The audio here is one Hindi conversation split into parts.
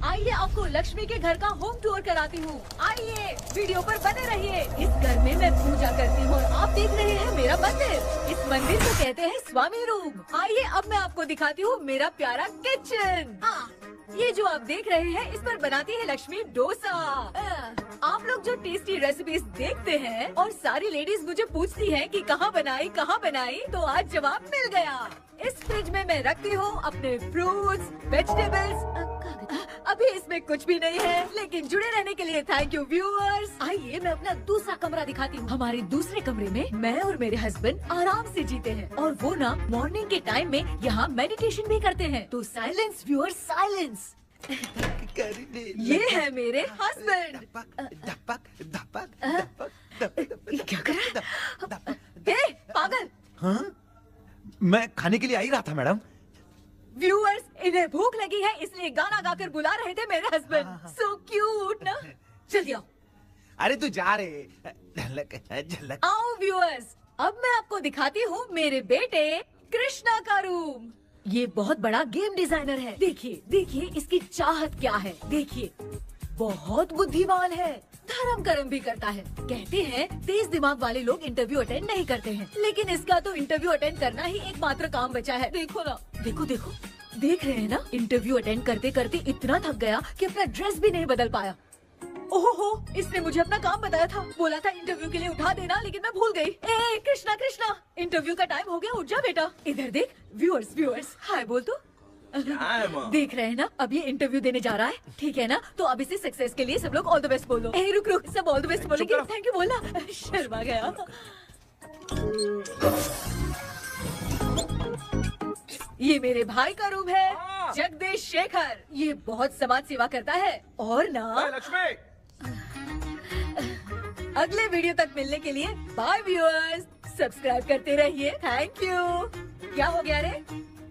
आइए आपको लक्ष्मी के घर का होम टूर कराती हूँ। आइए वीडियो पर बने रहिए। इस घर में मैं पूजा करती हूँ और आप देख रहे हैं मेरा मंदिर। इस मंदिर को कहते हैं स्वामी रूम। आइए अब मैं आपको दिखाती हूँ मेरा प्यारा किचन। ये जो आप देख रहे हैं इस पर बनाती है लक्ष्मी डोसा। आप लोग जो टेस्टी रेसिपीज देखते हैं और सारी लेडीज मुझे पूछती हैं कि कहाँ बनाई, तो आज जवाब मिल गया। इस फ्रिज में मैं रखती हूँ अपने फ्रूट्स, वेजिटेबल्स। अभी इसमें कुछ भी नहीं है, लेकिन जुड़े रहने के लिए थैंक यू व्यूअर्स। आइए मैं अपना दूसरा कमरा दिखाती हूँ। हमारे दूसरे कमरे में मैं और मेरे हस्बैंड आराम से जीते हैं और वो ना मॉर्निंग के टाइम में यहाँ मेडिटेशन भी करते हैं। तो साइलेंस व्यूअर्स, साइलेंस। ये है मेरे हस्बैंड। क्या कर रहा है? पागल। हाँ? मैं खाने के लिए आ ही रहा था मैडम। व्यूअर्स, इन्हें भूख लगी है इसलिए गाना गाकर बुला रहे थे मेरे हस्बैंड। सो क्यूट ना। जल्दी आओ। अरे तू जा रे। झलक। आओ व्यूअर्स, अब मैं आपको दिखाती हूँ मेरे बेटे कृष्णा का रूम। ये बहुत बड़ा गेम डिजाइनर है। देखिए देखिए इसकी चाहत क्या है। देखिए बहुत बुद्धिमान है, धर्म कर्म भी करता है। कहते हैं तेज दिमाग वाले लोग इंटरव्यू अटेंड नहीं करते हैं, लेकिन इसका तो इंटरव्यू अटेंड करना ही एकमात्र काम बचा है। देखो ना, देखो देखो, देख रहे हैं ना, इंटरव्यू अटेंड करते करते इतना थक गया कि अपना ड्रेस भी नहीं बदल पाया। ओहो, इसने मुझे अपना काम बताया था, बोला था इंटरव्यू के लिए उठा देना, लेकिन मैं भूल गई। ए कृष्णा कृष्णा, इंटरव्यू का टाइम हो गया, उठ जा बेटा। इधर देख। व्यूअर्स व्यूअर्स, हाय बोल तू। देख रहे हैं ना, अब ये इंटरव्यू देने जा रहा है, ठीक है ना? तो अब इसे सक्सेस के लिए सब लोग ऑल द बेस्ट बोलो। ए रुक रुक, सब ऑल द बेस्ट बोलेंगे। थैंक यू बोलना। शर्मा गया। ये मेरे भाई का रूम है, जगदीश शेखर। ये बहुत समाज सेवा करता है और ना लक्ष्मी। अगले वीडियो तक मिलने के लिए बाय व्यूअर्स। सब्सक्राइब करते रहिए। Thank you. क्या हो गया रे?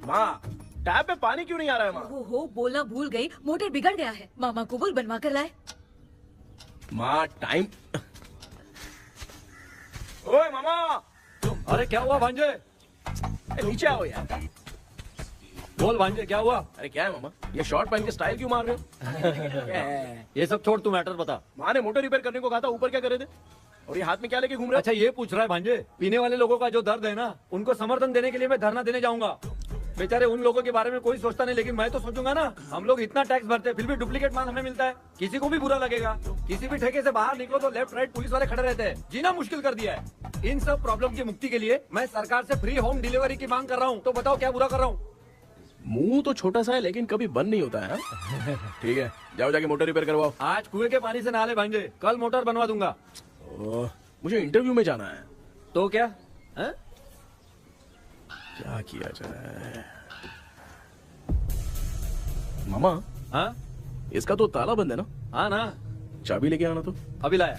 माँ, टैप में पानी क्यों नहीं आ रहा है माँ? हो बोलना भूल गई, मोटर बिगड़ गया है। मामा को बोल बनवा कर लाए। माँ टाइम। ओए मामा। अरे क्या हुआ भांजे? नीचे आओ यार। बोल भांजे क्या हुआ? अरे क्या है मामा, ये शॉर्ट पहन के स्टाइल क्यों मार रहे हो? ये सब छोड़, तू मैटर बता। माँ ने मोटर रिपेयर करने को कहा था, ऊपर क्या करे थे? और ये हाथ में क्या लेके घूम रहे हो? अच्छा ये पूछ रहा है भांजे, पीने वाले लोगों का जो दर्द है ना, उनको समर्थन देने के लिए मैं धरना देने जाऊंगा। बेचारे उन लोगों के बारे में कोई सोचता नहीं, लेकिन मैं तो सोचूंगा ना। हम लोग इतना टैक्स भरते हैं, फिर भी डुप्लीकेट माल हमें मिलता है। किसी को भी बुरा लगेगा। किसी भी ठेके से बाहर निकलो तो लेफ्ट राइट पुलिस वाले खड़े रहते हैं। जीना मुश्किल कर दिया है। इन सब प्रॉब्लम की मुक्ति के लिए मैं सरकार से फ्री होम डिलीवरी की मांग कर रहा हूँ। तो बताओ क्या बुरा कर रहा हूँ? मुंह तो छोटा सा है लेकिन कभी बंद नहीं होता है। ठीक है, जाओ जाके मोटर रिपेयर करवाओ। आज कुएं के पानी से नहा ले भांजे, कल मोटर बनवा दूंगा। मुझे इंटरव्यू में जाना है। तो क्या है? क्या किया जाए? मामा। हाँ इसका तो ताला बंद है ना? हाँ ना। चाबी लेके आना तो। अभी लाया।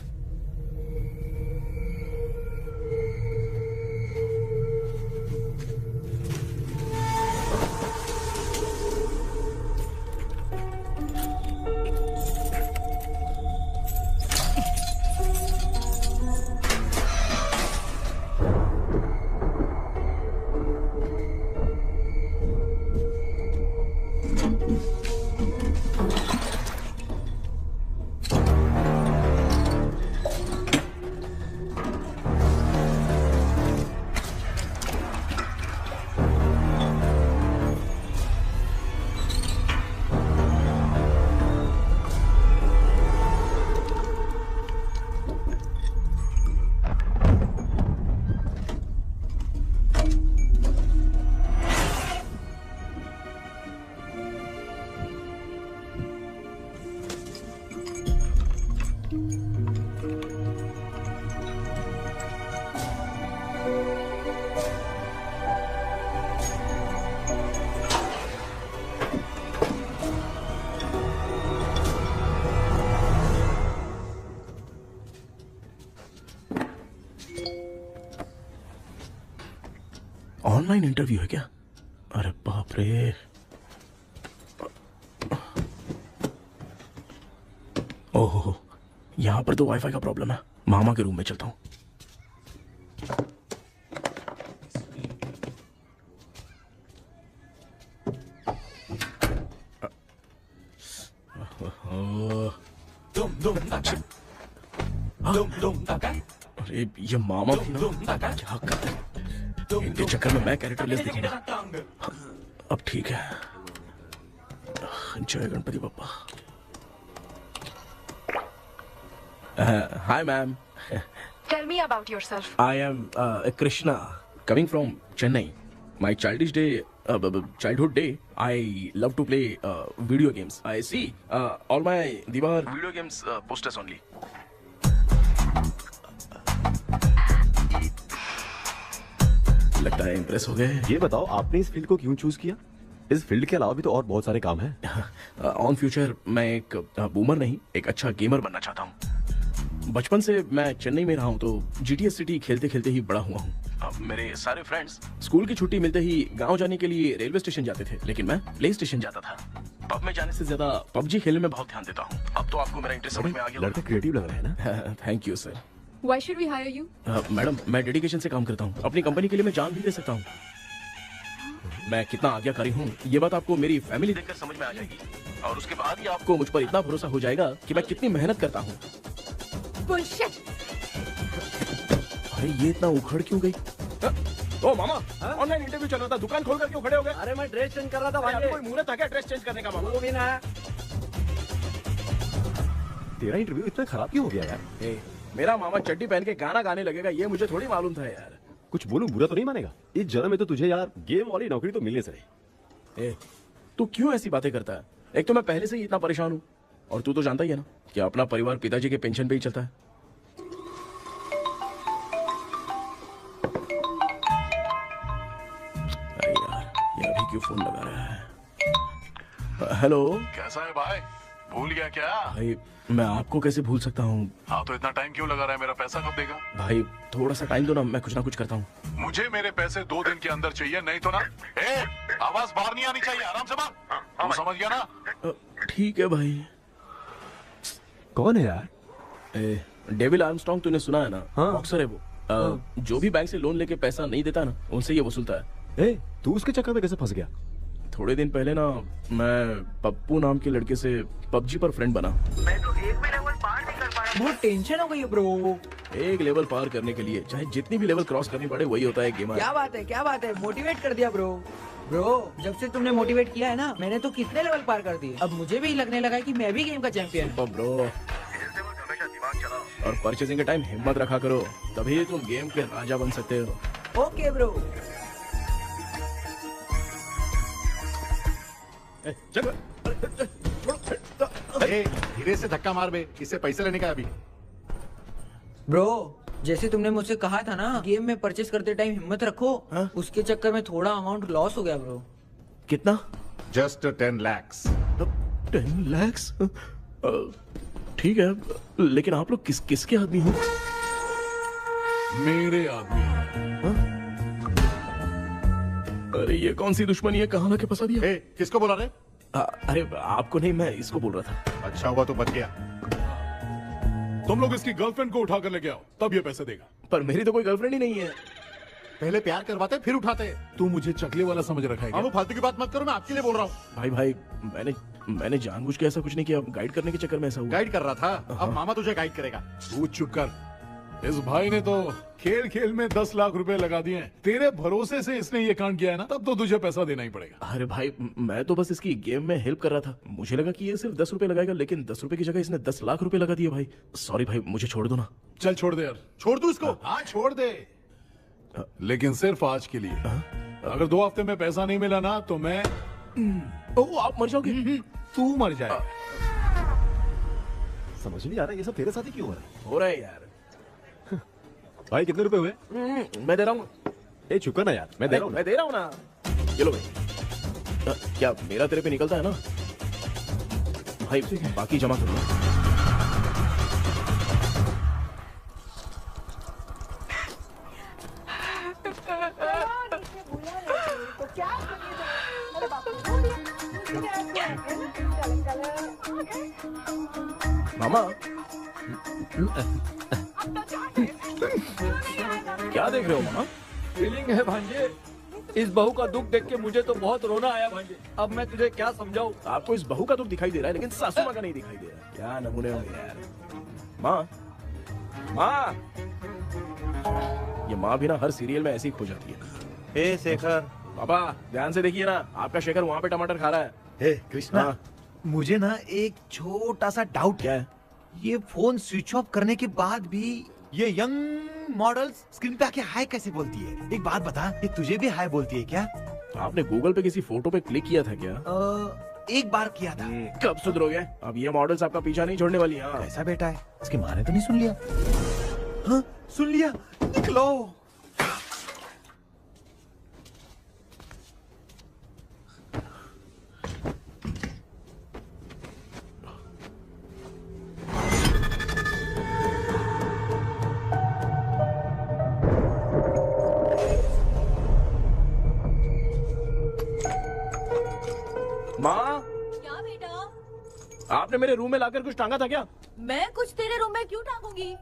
ऑनलाइन इंटरव्यू है क्या? अरे बाप रे। ओहो, यहाँ पर तो वाईफाई का प्रॉब्लम है। मामा के रूम में चलता हूँ। अरे ये मामा थी ना, क्या कर इनके चक्कर में मैं कैरेक्टरलेस दिखेगा। अब ठीक है। जय Ganpati Bappa. Hi ma'am. Tell me about yourself. I am Krishna, coming from Chennai. My childhood day, I love to play video games. I see all my Diwar video games posters only. लगता है इम्प्रेस हो गए। ये बताओ आपने इस फील्ड को क्यों चूज किया? इस फील्ड के अलावा भी तो और बहुत सारे काम हैं। ऑन फ्यूचर मैं एक बूमर नहीं, एक अच्छा गेमर बनना चाहता हूँ। बचपन से मैं चेन्नई में रहा हूँ तो GTA सिटी खेलते खेलते ही बड़ा हुआ हूँ। अब मेरे सारे फ्रेंड्स स्कूल की छुट्टी मिलते ही गांव जाने के लिए रेलवे स्टेशन जाते थे, लेकिन मैं प्ले स्टेशन जाता था। पब में जाने से ज्यादा PUBG खेलने में बहुत ध्यान देता हूँ। अब तो आपको मेरा इंटरेस्ट समझ में आ गया। लड़का क्रिएटिव लग रहा है ना। Thank you sir. Why should we hire you? Madam मैं डेडिकेशन से काम करता हूँ, अपनी कंपनी के लिए मैं जान भी दे सकता हूँ। मैं कितना आज्ञाकारी हूँ ये बात आपको मेरी फैमिली देखकर समझ में आ जाएगी, और उसके बाद ही आपको मुझ पर इतना भरोसा हो जाएगा कि मैं कितनी मेहनत करता हूँ। Bullshit! अरे ये इतना उखड़ क्यों गई? ओ मामा, ऑनलाइन इंटरव्यू चल रहा था, दुकान खोल कर क्यों खड़े हो गए? अरे मैं ड्रेस चेंज कर रहा था अरे भाई। कोई मुहूर्त था क्या ड्रेस चेंज करने का मामा? वो भी ना। तेरा इंटरव्यू इतना खराब क्यों हो गया यार? ए, मेरा मामा चड्डी पहन के गाना गाने लगेगा ये मुझे थोड़ी मालूम था यार। कुछ बोलूं बुरा तो नहीं मानेगा? इस जन्म में तो तुझे यार गेम वाली नौकरी तो मिलने से रही। ए, तू क्यों ऐसी बातें करता है? एक तो मैं पहले से ही इतना परेशान हूँ, और तू तो जानता ही है ना कि अपना परिवार पिताजी के पेंशन पे ही चलता है। अरे यार ये अभी क्यों फोन लगा रहा है? हेलो कैसा है भाई? भूल गया क्या? भाई, मैं आपको कैसे भूल सकता हूँ? हाँ तो इतना टाइम क्यों लगा रहा है? मेरा पैसा कब देगा? भाई थोड़ा सा टाइम दो ना, मैं कुछ ना कुछ करता हूँ। मुझे मेरे पैसे 2 दिन के अंदर चाहिए, नहीं तो ना आवाज बाहर नहीं आनी चाहिए। आराम से बात, तू समझ गया ना? ठीक है भाई। कौन है यार? डेविल आर्मस्ट्रांग तूने सुना है ना? हाँ। बॉक्सर है वो। जो भी बैंक से लोन लेके पैसा नहीं देता ना, उनसे ये वसूलता है। तू उसके चक्कर में कैसे फंस गया? थोड़े दिन पहले ना मैं पप्पू नाम के लड़के से PUBG पर फ्रेंड बना। मैं तो एक भी लेवल पार नहीं कर पाया। बहुत टेंशन हो गई है ब्रो। एक लेवल पार करने के लिए चाहे जितनी भी लेवल क्रॉस करनी पड़े वही होता है गेमर। क्या बात है, मोटिवेट कर दिया ब्रो। जब से तुमने मोटिवेट किया है ना, मैंने तो कितने लेवल पार कर दिए। अब मुझे भी लगने लगा है कि मैं भी गेम का चैंपियन हूँ। ब्रो, और परचेजिंग के टाइम हिम्मत रखा करो, तभी तुम गेम के राजा बन सकते हो। Okay bro. धीरे से धक्का मार बे, इससे पैसे लेने का अभी। ब्रो, जैसे तुमने मुझसे कहा था ना गेम में परचेस करते टाइम हिम्मत रखो, उसके चक्कर में थोड़ा अमाउंट लॉस हो गया ब्रो। कितना? Just 10 lakhs। 10 lakhs? ठीक है, लेकिन आप लोग किसके आदमी हो? मेरे आदमी। अरे ये कौन सी दुश्मनी है, कहाँ लाके फंसा दिया? किसको बोला रे? अरे आपको नहीं, मैं इसको बोल रहा था। अच्छा हुआ तो बच गया। तुम लोग इसकी गर्लफ्रेंड को उठा कर लेके आओ, तब ये पैसे देगा। पर मेरी तो कोई गर्लफ्रेंड ही नहीं है। पहले प्यार करवाते फिर उठाते। तू मुझे चकले वाला समझ रखा है क्या? वो फालतू की बात मत करो, मैं आपके लिए बोल रहा हूँ। भाई मैंने जानबूझ के ऐसा कुछ नहीं किया, गाइड करने के चक्कर में ऐसा हुआ। गाइड कर रहा था, अब मामा तुझे गाइड करेगा। तू चुप कर। इस भाई ने तो खेल खेल में 10 लाख रुपए लगा दिए हैं। तेरे भरोसे से इसने ये कांड किया है ना, तब तो तुझे पैसा देना ही पड़ेगा। अरे भाई, मैं तो बस इसकी गेम में हेल्प कर रहा था। मुझे लगा कि ये सिर्फ 10 रुपए लगाएगा, लेकिन 10 रुपए की जगह इसने 10 लाख रुपए लगा दिए। भाई सॉरी भाई, मुझे छोड़ दो ना। चल छोड़ दे यार। छोड़ दू इसको? हाँ छोड़ दे, लेकिन सिर्फ आज के लिए। अगर 2 हफ्ते में पैसा नहीं मिला ना तो मैं आप मर जाओगे। तू मर जाए। समझ नहीं आ रहा ये सब तेरे साथ ही क्यों हो रहा है? हो रहा है यार। भाई कितने रुपए हुए? मैं दे रहा हूँ। चुका ना यार, मैं दे रहा हूँ। मैं दे रहा हूँ ना। ये लो भाई। क्या मेरा तेरे पे निकलता है ना भाई? बाकी जमा कर लो। मामा क्या देख रहे हो मामा? फीलिंग है भांजे, इस बहू का दुख देख के मुझे तो बहुत रोना आया भाई। अब मैं तुझे क्या समझाऊं? आपको इस बहू का दुख दिखाई दे रहा है लेकिन सासू माँ का नहीं दिखाई दे रहा। क्या नमूने हो यार। माँ, माँ, ये माँ भी ना हर सीरियल में ऐसी ही खो जाती है। हे शेखर। पापा ध्यान से देखिए ना, आपका शेखर वहाँ पे टमाटर खा रहा है। हे कृष्णा, हाँ। मुझे ना एक छोटा सा डाउट क्या है? ये फोन स्विच ऑफ करने के बाद भी ये यंग मॉडल्स स्क्रीन पे आके हाय कैसे बोलती है? एक बात बता, ये तुझे भी हाय बोलती है क्या? आपने गूगल पे किसी फोटो पे क्लिक किया था क्या? एक बार किया था। कब सुधरोगे? अब ये मॉडल्स आपका पीछा नहीं छोड़ने वाली। हाँ। कैसा बेटा है? इसकी माँ ने तो नहीं सुन लिया? हाँ, सुन लिया। निकलो। माँ, क्या बेटा? आपने मेरे रूम में लाकर कुछ टांगा था क्या? मैं कुछ तेरे रूम में क्यों टांगूंगी?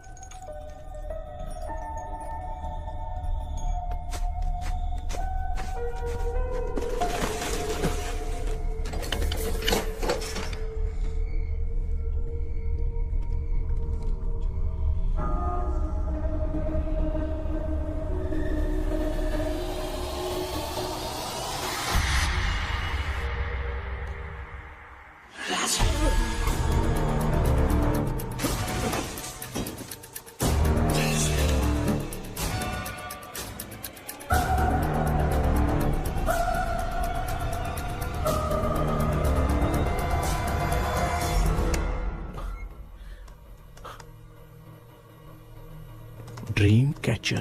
Dream catcher.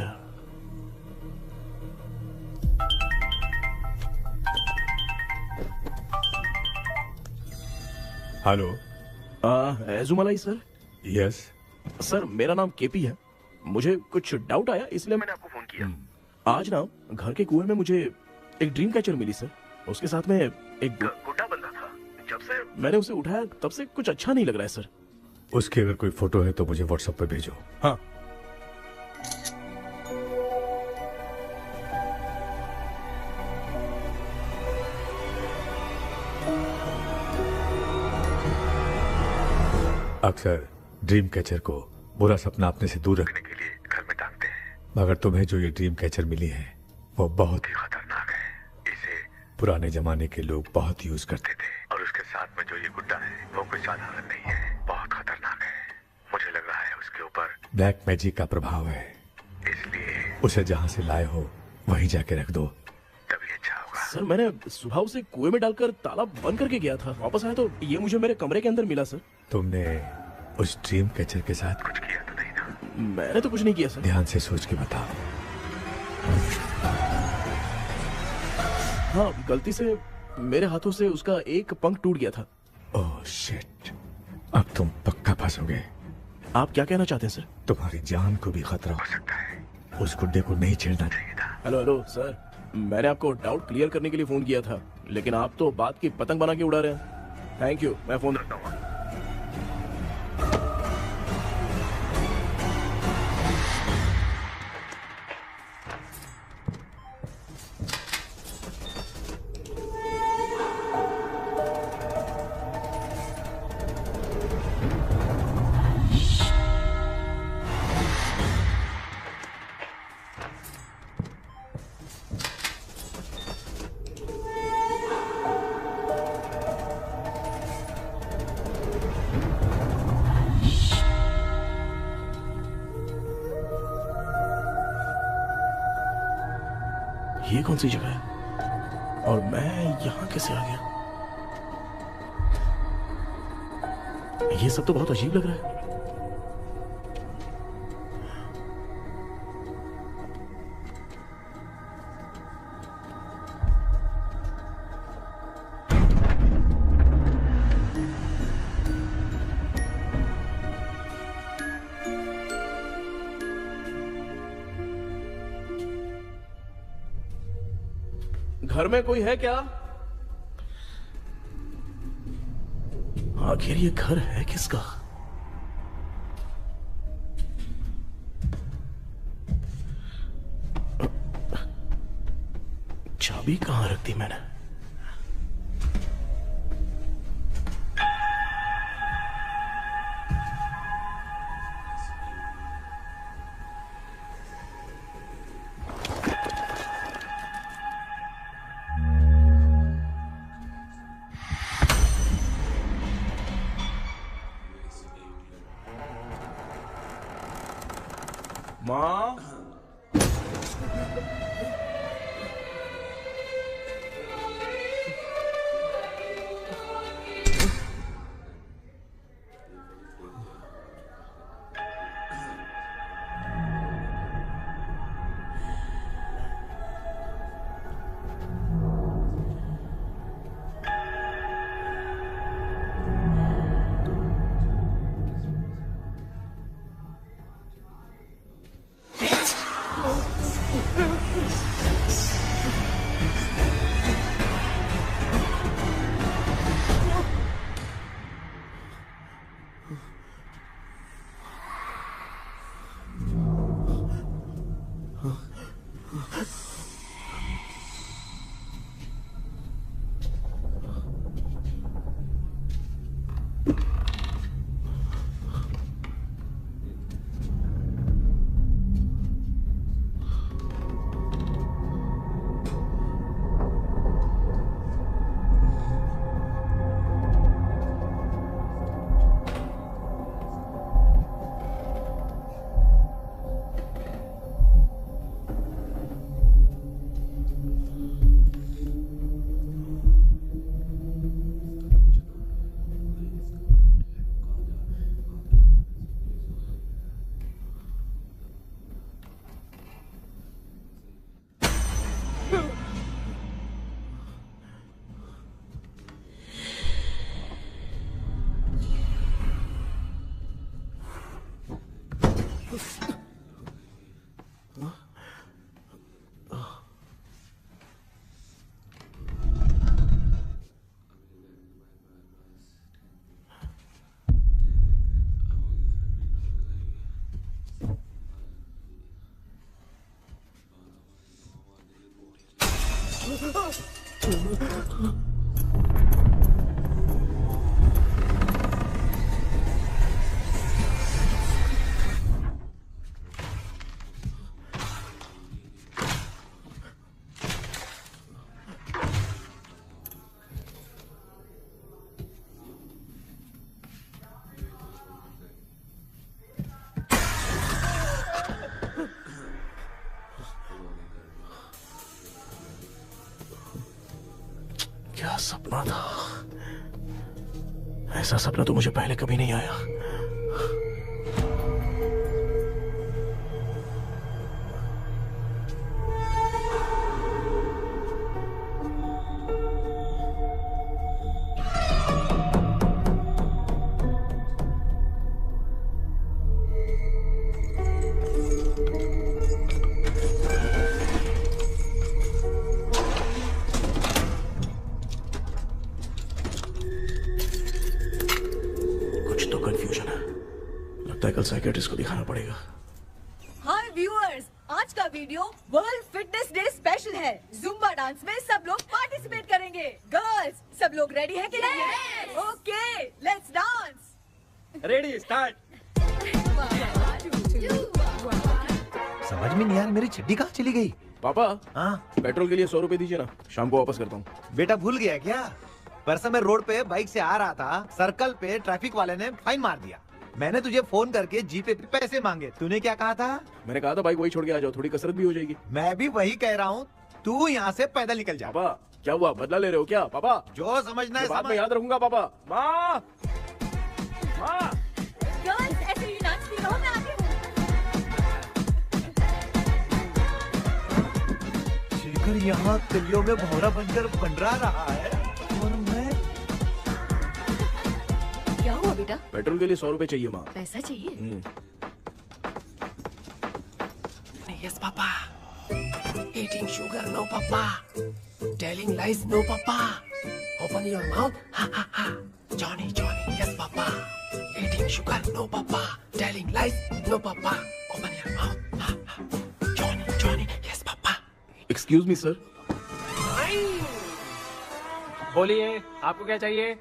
Hello. Ezhumalai sir. Yes. Sir मेरा नाम केपी है। मुझे कुछ डाउट आया इसलिए मैंने आपको फोन किया। आज ना घर के कुएं में मुझे एक ड्रीम कैचर मिली सर। उसके साथ में एक गुड्डा बंदा था। जब से मैंने उसे उठाया तब से कुछ अच्छा नहीं लग रहा है सर। उसकी अगर कोई फोटो है तो मुझे व्हाट्सएप पे भेजो। हाँ। अक्सर ड्रीम कैचर को बुरा सपना अपने से दूर रखने के लिए घर में टांगते हैं, मगर तुम्हें जो ये ड्रीम कैचर मिली है वो बहुत ही खतरनाक है। इसे पुराने जमाने के लोग बहुत यूज करते थे और उसके साथ में जो ये गुड्डा है वो कोई साधारण नहीं है, बहुत खतरनाक है। मुझे लग रहा है उसके ऊपर ब्लैक मैजिक का प्रभाव है, इसलिए उसे जहाँ से लाए हो वहीं जाके रख दो, तभी अच्छा होगा। सर मैंने सुबह उसे कुएं में डालकर ताला बंद करके गया था। वापस आया तो ये मुझे मेरे कमरे के अंदर मिला सर। तुमने उस ड्रीम कैचर के साथ कुछ किया तो नहीं ना? मैंने तो कुछ नहीं किया सर। ध्यान से सोच के बताओ। हाँ, गलती से मेरे हाथों से उसका एक पंख टूट गया था। ओह शिट, अब तुम पक्का फंसोगे। आप क्या कहना चाहते हैं सर? तुम्हारी जान को भी खतरा हो सकता है। उस गुड्डे को नहीं छेड़ना चाहिए था। हेलो हेलो सर, मैंने आपको डाउट क्लियर करने के लिए फोन किया था, लेकिन आप तो बात की पतंग बना के उड़ा रहे हैं। थैंक यू, मैं फोन रखता हूँ। ये कौन सी जगह है और मैं यहाँ कैसे आ गया? ये सब तो बहुत अजीब लग रहा है। घर में कोई है क्या? आखिर ये घर है किसका? चाबी कहाँ रख दी मैंने? माँ, क्या सपना था? ऐसा सपना तो मुझे पहले कभी नहीं आया। कंफ्यूजन है, लगता है कल साइकियाट्रिस्ट को दिखाना पड़ेगा। हाय व्यूअर्स, आज का video world fitness day special है। जुम्बा डांस में सब लोग पार्टिसिपेट करेंगे। गर्ल्स, सब लोग रेडी हैं कि नहीं? Okay, let's dance. Ready, start. समझ में नहीं यार, मेरी चड्डी कहाँ चली गई? पापा, हाँ पेट्रोल के लिए 100 रुपए दीजिए ना, शाम को वापस करता हूँ। बेटा भूल गया क्या? परसों मैं रोड पे बाइक से आ रहा था, सर्कल पे ट्रैफिक वाले ने फाइन मार दिया। मैंने तुझे फोन करके जीपे पे पैसे मांगे, तूने क्या कहा था? मैंने कहा था बाइक वही छोड़ के आ जाओ, थोड़ी कसरत भी हो जाएगी। मैं भी वही कह रहा हूँ, तू यहाँ से पैदल निकल जा। पापा क्या हुआ, बदला ले रहे हो क्या? पापा जो समझना है बात में याद रखूंगा। पापा, माँ, माँ। गर्ल्स, ऐसे ही नाचती रहो, मैं आती हूँ। शेखर यहाँ कलियों में भौरा बनकर पंडरा रहा है और मैं। क्या हुआ बेटा? पेट्रोल के लिए 100 रुपए चाहिए माँ। पैसा चाहिए? Yes, Papa. Eating sugar, no, Papa. Telling lies, no, Papa. Open your mouth, ha ha ha. Johnny, Johnny, yes, Papa. Eating sugar, no, Papa. Telling lies, no, Papa. Open your mouth, ha ha. Johnny, Johnny, yes, Papa. Excuse me, sir. बोलिए, आपको क्या चाहिए?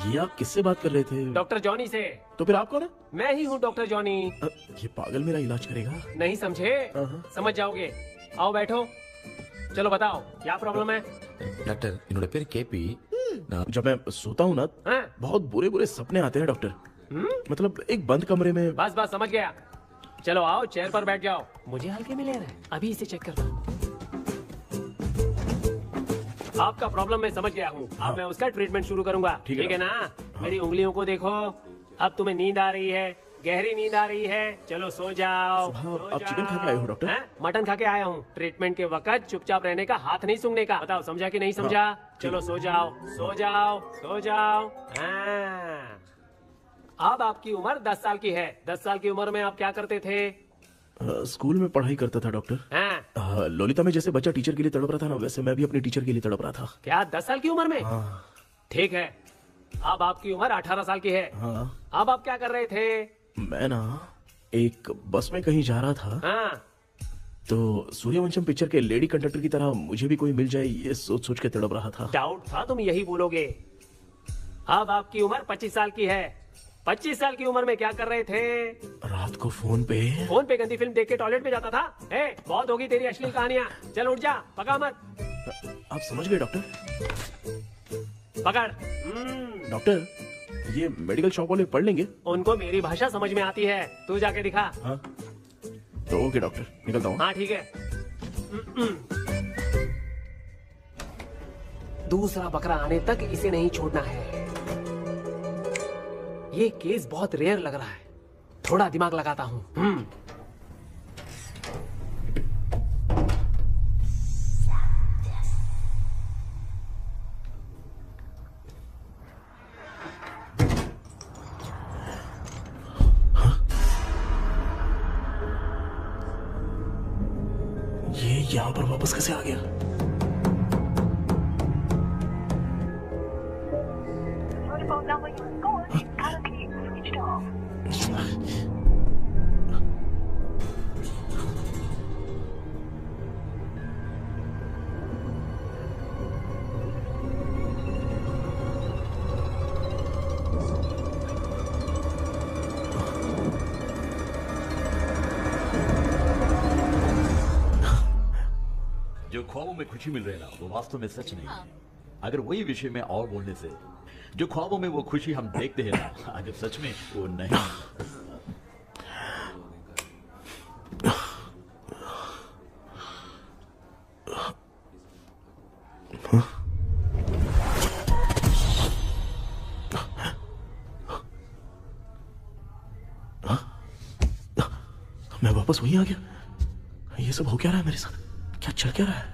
ये आप किससे बात कर रहे थे? डॉक्टर जॉनी से। तो फिर आप कौन है? मैं ही हूँ डॉक्टर जॉनी। ये पागल मेरा इलाज करेगा? नहीं समझे? समझ जाओगे। आओ बैठो। चलो बताओ क्या प्रॉब्लम है? डॉक्टर इन्होंने फिर केपी जब मैं सोता हूँ ना बहुत बुरे बुरे सपने आते हैं डॉक्टर। मतलब एक बंद कमरे में। बस बस समझ गया। चलो आओ चेयर पर बैठ जाओ। मुझे हल्के में ले रहे हैं। अभी इसे चेक करता हूँ। आपका प्रॉब्लम मैं समझ गया हूँ। अब मैं उसका ट्रीटमेंट शुरू करूंगा। ठीक है ना? मेरी उंगलियों को देखो। अब तुम्हें नींद आ रही है, गहरी नींद आ रही है। चलो सो जाओ। आप चिकन खा के आए हो डॉक्टर? मटन खा के आया हूँ। ट्रीटमेंट के वक्त चुपचाप रहने का, हाथ नहीं सूंघने का। बताओ समझा कि नहीं समझा? चलो सो जाओ, सो जाओ, सो जाओ। अब आपकी उम्र 10 साल की है। 10 साल की उम्र में आप क्या करते थे? स्कूल में पढ़ाई करता था डॉक्टर। लोलिता में जैसे बच्चा टीचर के लिए तड़प रहा था ना, वैसे मैं भी अपने टीचर के लिए तड़प रहा था। क्या 10 साल की उम्र में? ठीक है। अब आपकी उम्र 18 साल की है। अब आप क्या कर रहे थे? मैं ना एक बस में कहीं जा रहा था। तो सूर्यवंशम पिक्चर के लेडी कंडक्टर की तरह मुझे भी कोई मिल जाए, ये सोच सोच के तड़प रहा था। डाउट था तुम यही बोलोगे। अब आपकी उम्र 25 साल की है। 25 साल की उम्र में क्या कर रहे थे? रात को फोन पे गंदी फिल्म देख के टॉयलेट में जाता था। बहुत होगी तेरी अश्लील कहानियां। चल उठ जा, पका मत। आप समझ गए डॉक्टर? पकड़। डॉक्टर ये मेडिकल शॉप वाले पढ़ लेंगे? उनको मेरी भाषा समझ में आती है। तू जाके दिखा। तो ओके डॉक्टर, निकलता हूँ। हाँ ठीक है। दूसरा बकरा आने तक इसे नहीं छोड़ना है। ये केस बहुत रेयर लग रहा है। थोड़ा दिमाग लगाता हूँ। ये यहाँ पर वापस कैसे आ गया? जो ख्वाबों में खुशी मिल रही है ना, वो वास्तव में सच नहीं है। अगर वही विषय में और बोलने से, जो ख्वाबों में वो खुशी हम देखते हैं ना, अगर सच में वो नहीं। मैं वापस वहीं आ गया। ये सब हो क्या रहा है मेरे साथ? क्या चल क्या रहा है?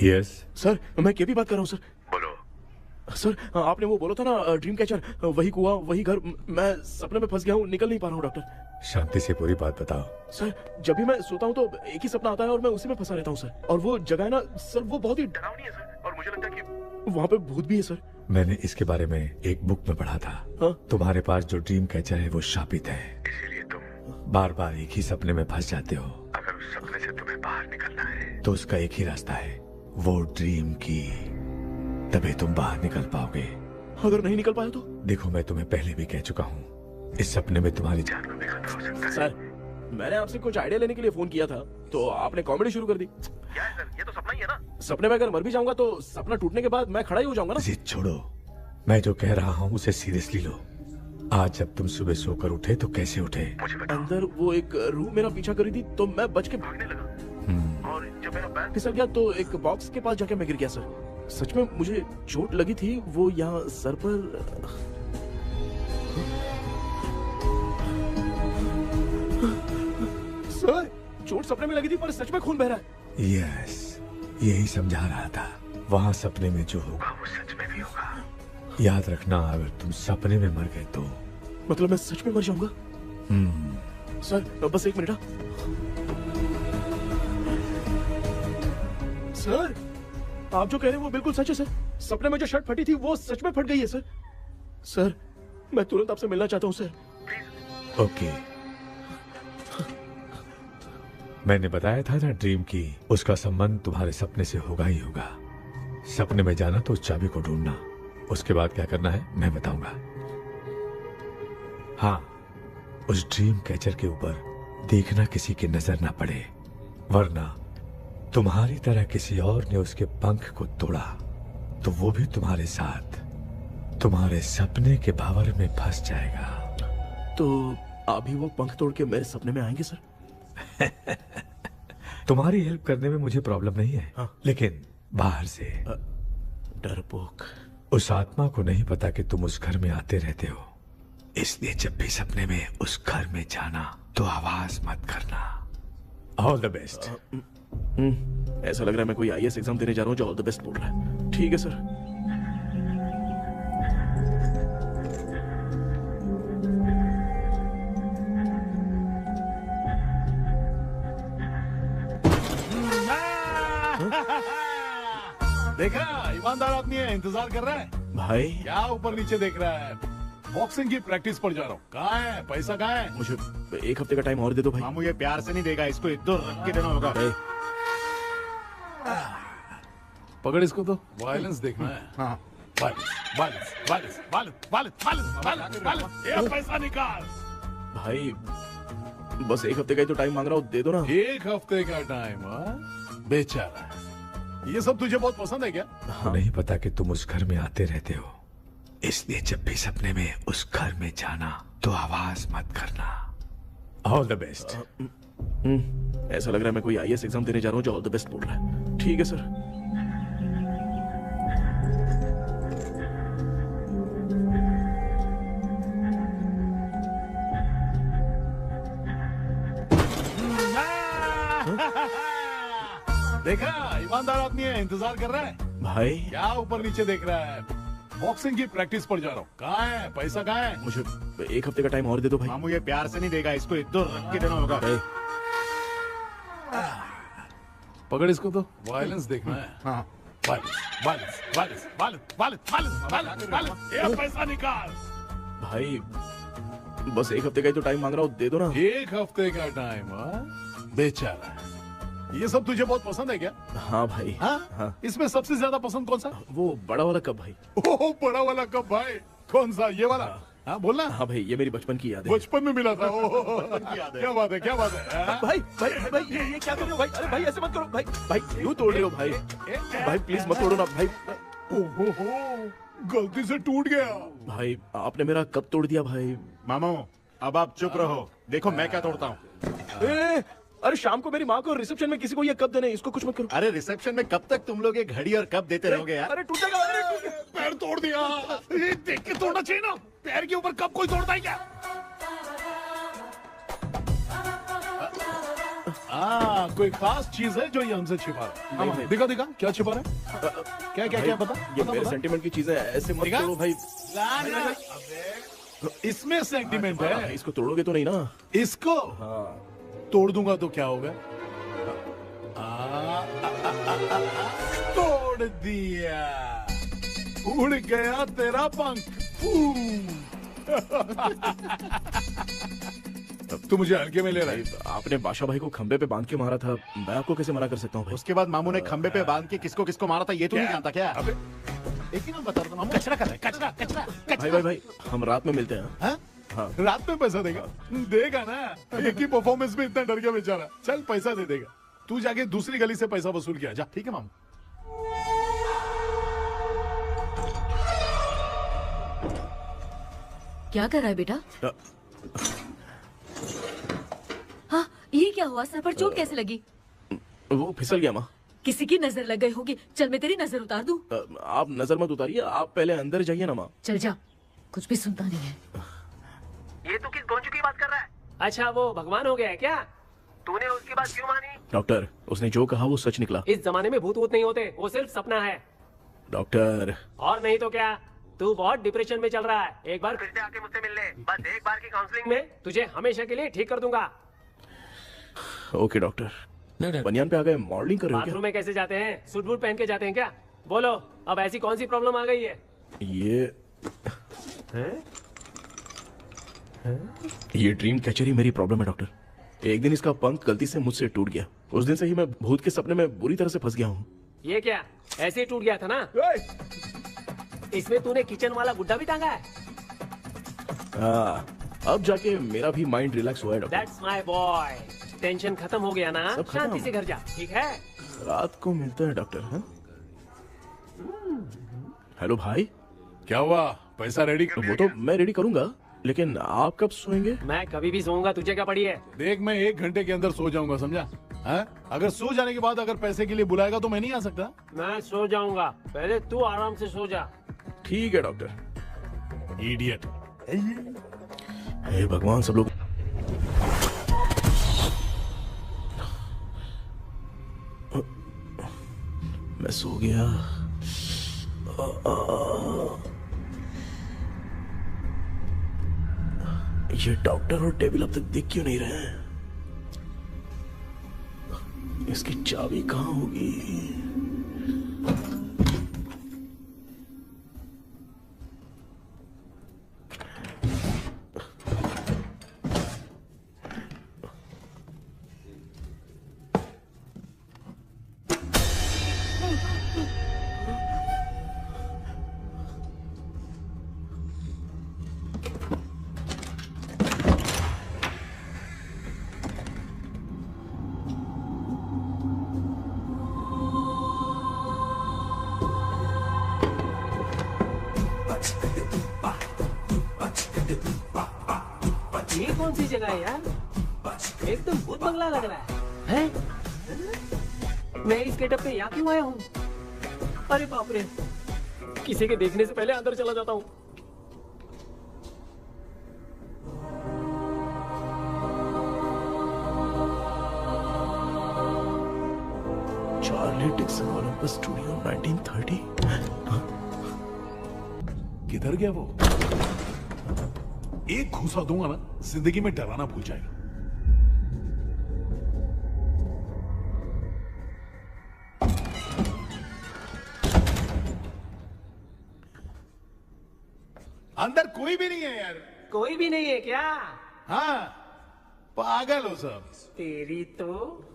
यस सर, मैं केपी बात कर रहा हूँ सर। बोलो। सर, आपने वो बोला था ना ड्रीम कैचर, वही कुआं वही घर, मैं सपने में फंस गया हूँ, निकल नहीं पा रहा हूँ डॉक्टर। शांति से पूरी बात बताओ। सर, जब भी मैं सोता हूँ तो एक ही सपना आता है और मैं उसी में फंसा रहता हूँ सर। और वो जगह है ना सर, वो बहुत ही डरावनी है सर, और मुझे लगता है कि वहाँ पे भूत भी है सर। मैंने इसके बारे में एक बुक में पढ़ा था। हाँ? तुम्हारे पास जो ड्रीम कैचर है वो शापित है, इसीलिए तुम बार बार एक ही सपने में फंस जाते हो। अगर उस सपने से तुम्हें बाहर निकलना है तो उसका एक ही रास्ता है, वो ड्रीम की, तभी तुम बाहर निकल पाओगे। अगर नहीं निकल पाया तो? देखो, मैं तुम्हें पहले भी कह चुका हूँ, इस सपने में तुम्हारी जान को भी खतरा हो सकता है। सर, मैंने आपसे कुछ आइडिया लेने के लिए फोन किया था, तो आपने कॉमेडी शुरू कर दी। क्या है सर, ये तो सपना ही है ना। सपने में अगर मर भी जाऊंगा तो सपना टूटने के बाद मैं खड़ा ही हो जाऊंगा ना। जिद छोड़ो, मैं जो कह रहा हूँ उसे सीरियसली लो। आज जब तुम सुबह सोकर उठे तो कैसे उठे? मुझे बताओ। अंदर वो एक रूह मेरा पीछा कर रही थी, तो मैं बच के भागने लगा, और जब मेरा पैर फिसल गया तो एक बॉक्स के पास जाके मैं गिर गया सर। सच में मुझे चोट लगी थी, वो यहाँ सर पर। सर, चोट सपने में लगी थी पर सच में खून बह रहा है। यस, यही समझा रहा था। वहाँ सपने में जो होगा वो सच में भी होगा। याद रखना, अगर तुम सपने में मर गए तो मतलब मैं सच में मर जाऊंगा? सर, बस एक मिनट। सर, आप जो कह रहे हैं वो बिल्कुल सच है सर। सपने में जो शर्ट फटी थी वो सच में फट गई है सर। सर, मैं तुरंत आपसे मिलना चाहता हूँ सर। ओके। मैंने बताया था ना ड्रीम की, उसका संबंध तुम्हारे सपने से होगा ही होगा। सपने में जाना तो उस चाबी को ढूंढना, उसके बाद क्या करना है मैं बताऊंगा। हाँ, उस ड्रीम कैचर के ऊपर देखना किसी की नजर ना पड़े, वरना तुम्हारी तरह किसी और ने उसके पंख को तोड़ा तो वो भी तुम्हारे साथ तुम्हारे सपने के भावर में फंस जाएगा। तो अभी वो पंख तोड़ के मेरे सपने में आएंगे सर? तुम्हारी हेल्प करने में मुझे प्रॉब्लम नहीं है, हाँ। लेकिन बाहर से डरपोक। उस आत्मा को नहीं पता कि तुम उस घर में आते रहते हो, इसलिए जब भी सपने में उस घर में जाना तो आवाज मत करना। All the best. ऐसा लग रहा है मैं कोई आईएएस एग्जाम देने जा रहा हूँ जो ऑल द बेस्ट बोल रहा है। ठीक है सर। देखा, ईमानदार आदमी है, इंतजार कर रहा है। भाई क्या ऊपर नीचे देख रहा है? बॉक्सिंग की प्रैक्टिस पर जा रहा हूँ। कहाँ है पैसा? कहाँ है? मुझे 1 हफ्ते का टाइम और दे दो भाई। मामू ये प्यार से नहीं देगा, इसको इधर रख के देना होगा। पकड़ इसको तो। वायलेंस देखना है। हाँ। ये पैसा निकाल। भाई बस 1 हफ्ते का ही तो टाइम मांग रहा हूँ, दे दो ना। 1 हफ्ते का टाइम? बेचारा, ये सब तुझे बहुत पसंद है क्या? हाँ। नहीं पता कि तुम उस घर में आते रहते हो, इसलिए जब भी सपने में उस घर में जाना तो आवाज मत करना। All the best. ऐसा लग रहा है मैं कोई आईएएस एग्जाम देने जा रहा हूँ जो ऑल द बेस्ट बोल रहा है। ठीक है सर। देखा, ईमानदार आदमी है, इंतजार कर रहा है। भाई क्या ऊपर नीचे देख रहा है? बॉक्सिंग की प्रैक्टिस पर जा रहा हूँ। कहाँ है पैसा? कहाँ है? मुझे 1 हफ्ते का टाइम और दे दो भाई। मामू ये प्यार से नहीं देगा, इसको इधर रख के देना होगा। पकड़ इसको तो। वायलेंस देखना है। हाँ। ये पैसा निकाल। भाई बस 1 हफ्ते का ही तो टाइम मांग रहा हूँ, दे दो ना। 1 हफ्ते का टाइम? बेचारा, ये सब तुझे बहुत पसंद है क्या? हाँ भाई। हाँ? इसमें सबसे ज्यादा पसंद कौन सा? वो बड़ा वाला कप भाई। ओह, बड़ा वाला कप भाई। कौन सा? ये वाला? हाँ बोलना। हाँ भाई, ये मेरी बचपन की याद है। बचपन में मिला था। क्या बात है, क्या बात है। भाई भाई भाई ये क्या कर रहे हो भाई? अरे भाई ऐसे मत करो भाई। भाई क्यों तोड़ रहे हो भाई? भाई प्लीज मत तोड़ो ना भाई। ओहो, गलती से टूट गया। भाई आपने मेरा कप तोड़ दिया भाई। मामू अब आप चुप रहो, देखो मैं क्या तोड़ता हूँ। अरे शाम को मेरी माँ को रिसेप्शन में किसी को ये कप देने, इसको कुछ मत करो। अरे रिसेप्शन में कब तक तुम लोग ये घड़ी और कप देते रहोगे यार? अरे टूट जाएगा। अरे टूट गया। पैर तोड़ दिया। ये देख के तोड़ना चाहिए ना। पैर के ऊपर कब कोई तोड़ता है क्या? कोई खास चीज है जो ये हमसे छिपा रहा है? दिखा दिखा, क्या छिपा रहा है? क्या क्या क्या? बता। ये मेरे सेंटीमेंट की चीज है, ऐसे मत करो भाई। इसमें सेंटीमेंट है। इसको तोड़ोगे तो नहीं ना? इसको तोड़ दूंगा तो क्या होगा? तोड़ दिया। उड़ गया तेरा पंख। तू मुझे हल्के में ले रहा है। आपने बादशाह भाई को खंबे पे बांध के मारा था, मैं आपको कैसे मना कर सकता हूँ भाई? उसके बाद मामू ने खंबे पे बांध के किसको किसको मारा था ये तो नहीं जानता क्या? एक ही नाम बता रहा था मामू। कचरा कर रहा है, कचरा कचरा भाई भाई भाई हम रात में मिलते हैं। हाँ? रात में पैसा देगा? देगा ना। एक ही परफॉर्मेंस में इतना डर गया बेचारा। चल पैसा दे देगा। तू जाके दूसरी गली से पैसा वसूल किया जा। ठीक है मामू। क्या कर रहा है बेटा? हाँ, ये क्या हुआ? सर पर चोट कैसे लगी? वो फिसल गया माँ। किसी की नजर लग गई होगी। चल मैं तेरी नजर उतार दूं। आप नजर मत उतारिए, आप पहले अंदर जाइए ना माँ। चल जा, कुछ भी सुनता नहीं है। ये तू किस गोंचू की बात कर रहा है? अच्छा वो भगवान हो गया है क्या? तूने उसकी बात क्यों मानी? डॉक्टर, उसने जो कहा वो सच निकला। इस जमाने में भूत वूत नहीं होते, वो सिर्फ सपना है। डॉक्टर। और नहीं तो क्या, तू बहुत डिप्रेशन में चल रहा है। एक बार फिर से आके मुझसे मिल ले। बस एक बार की काउंसलिंग में तुझे हमेशा के लिए ठीक कर दूंगा। Okay doctor. बनियान पे आ गए, मॉडलिंग कर रहे हो बाथरूम में कैसे जाते हैं? सूट बूट पहन के जाते हैं क्या? बोलो, अब ऐसी कौन सी प्रॉब्लम आ गई है? ये ड्रीम कैचर ही मेरी प्रॉब्लम है डॉक्टर। एक दिन इसका पंख गलती से मुझसे टूट गया। उस दिन से ही मैं भूत के सपने में बुरी तरह से फंस गया हूँ। ये क्या ऐसे ही टूट गया था ना? इसमें तूने किचन वाला गुड्डा भी टांगा है? अब जाके मेरा भी माइंड रिलैक्स हुआ है doctor. That's my boy. Tension खत्म हो गया ना? शांति से घर जा, ठीक है? रात को मिलते हैं डॉक्टर। हाँ? हेलो भाई। क्या हुआ? पैसा रेडी कर। वो तो मैं रेडी करूंगा, लेकिन आप कब सोएंगे? मैं कभी भी सोऊंगा, तुझे क्या पड़ी है? देख मैं 1 घंटे के अंदर सो जाऊंगा, समझा? अगर सो जाने के बाद अगर पैसे के लिए बुलाएगा तो मैं नहीं आ सकता। मैं सो जाऊंगा, पहले तू आराम से सो जा। ठीक है डॉक्टर। इडियट। हे भगवान, सब लोग मैं सो गया। ये डॉक्टर और टेबल अब तक दिख क्यों नहीं रहे हैं? इसकी चाबी कहाँ होगी? ये कौन सी जगह है यार? एकदम भूत बंगला लग रहा है। मैं इस गेटअप पे यहाँ क्यों आया हूँ? अरे बाप रे, किसी के देखने से पहले अंदर चला जाता हूँ। Charlie Dixon Olympus studio 1930। किधर गया वो? एक घूसा दूंगा ना, जिंदगी में डराना भूल जाएगा। अंदर कोई भी नहीं है यार। कोई भी नहीं है क्या? हाँ, पागल हो सब। तेरी तो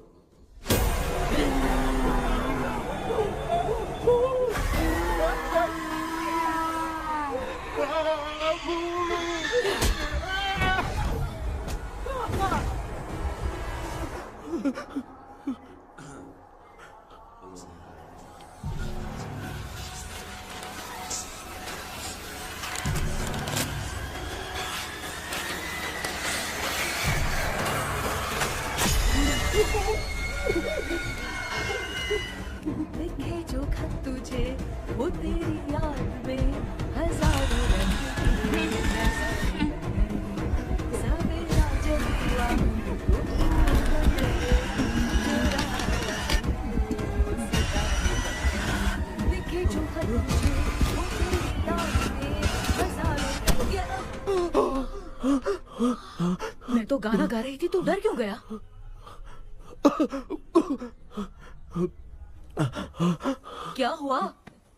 लिखे जो खत तुझे वो तेरी याद में हजारों रंग की सवेरा जब हुआ लिखे जो खत तुझे वो तेरी याद में हजारों मैं तो गाना गा रही थी, तू डर क्यों गया? क्या हुआ?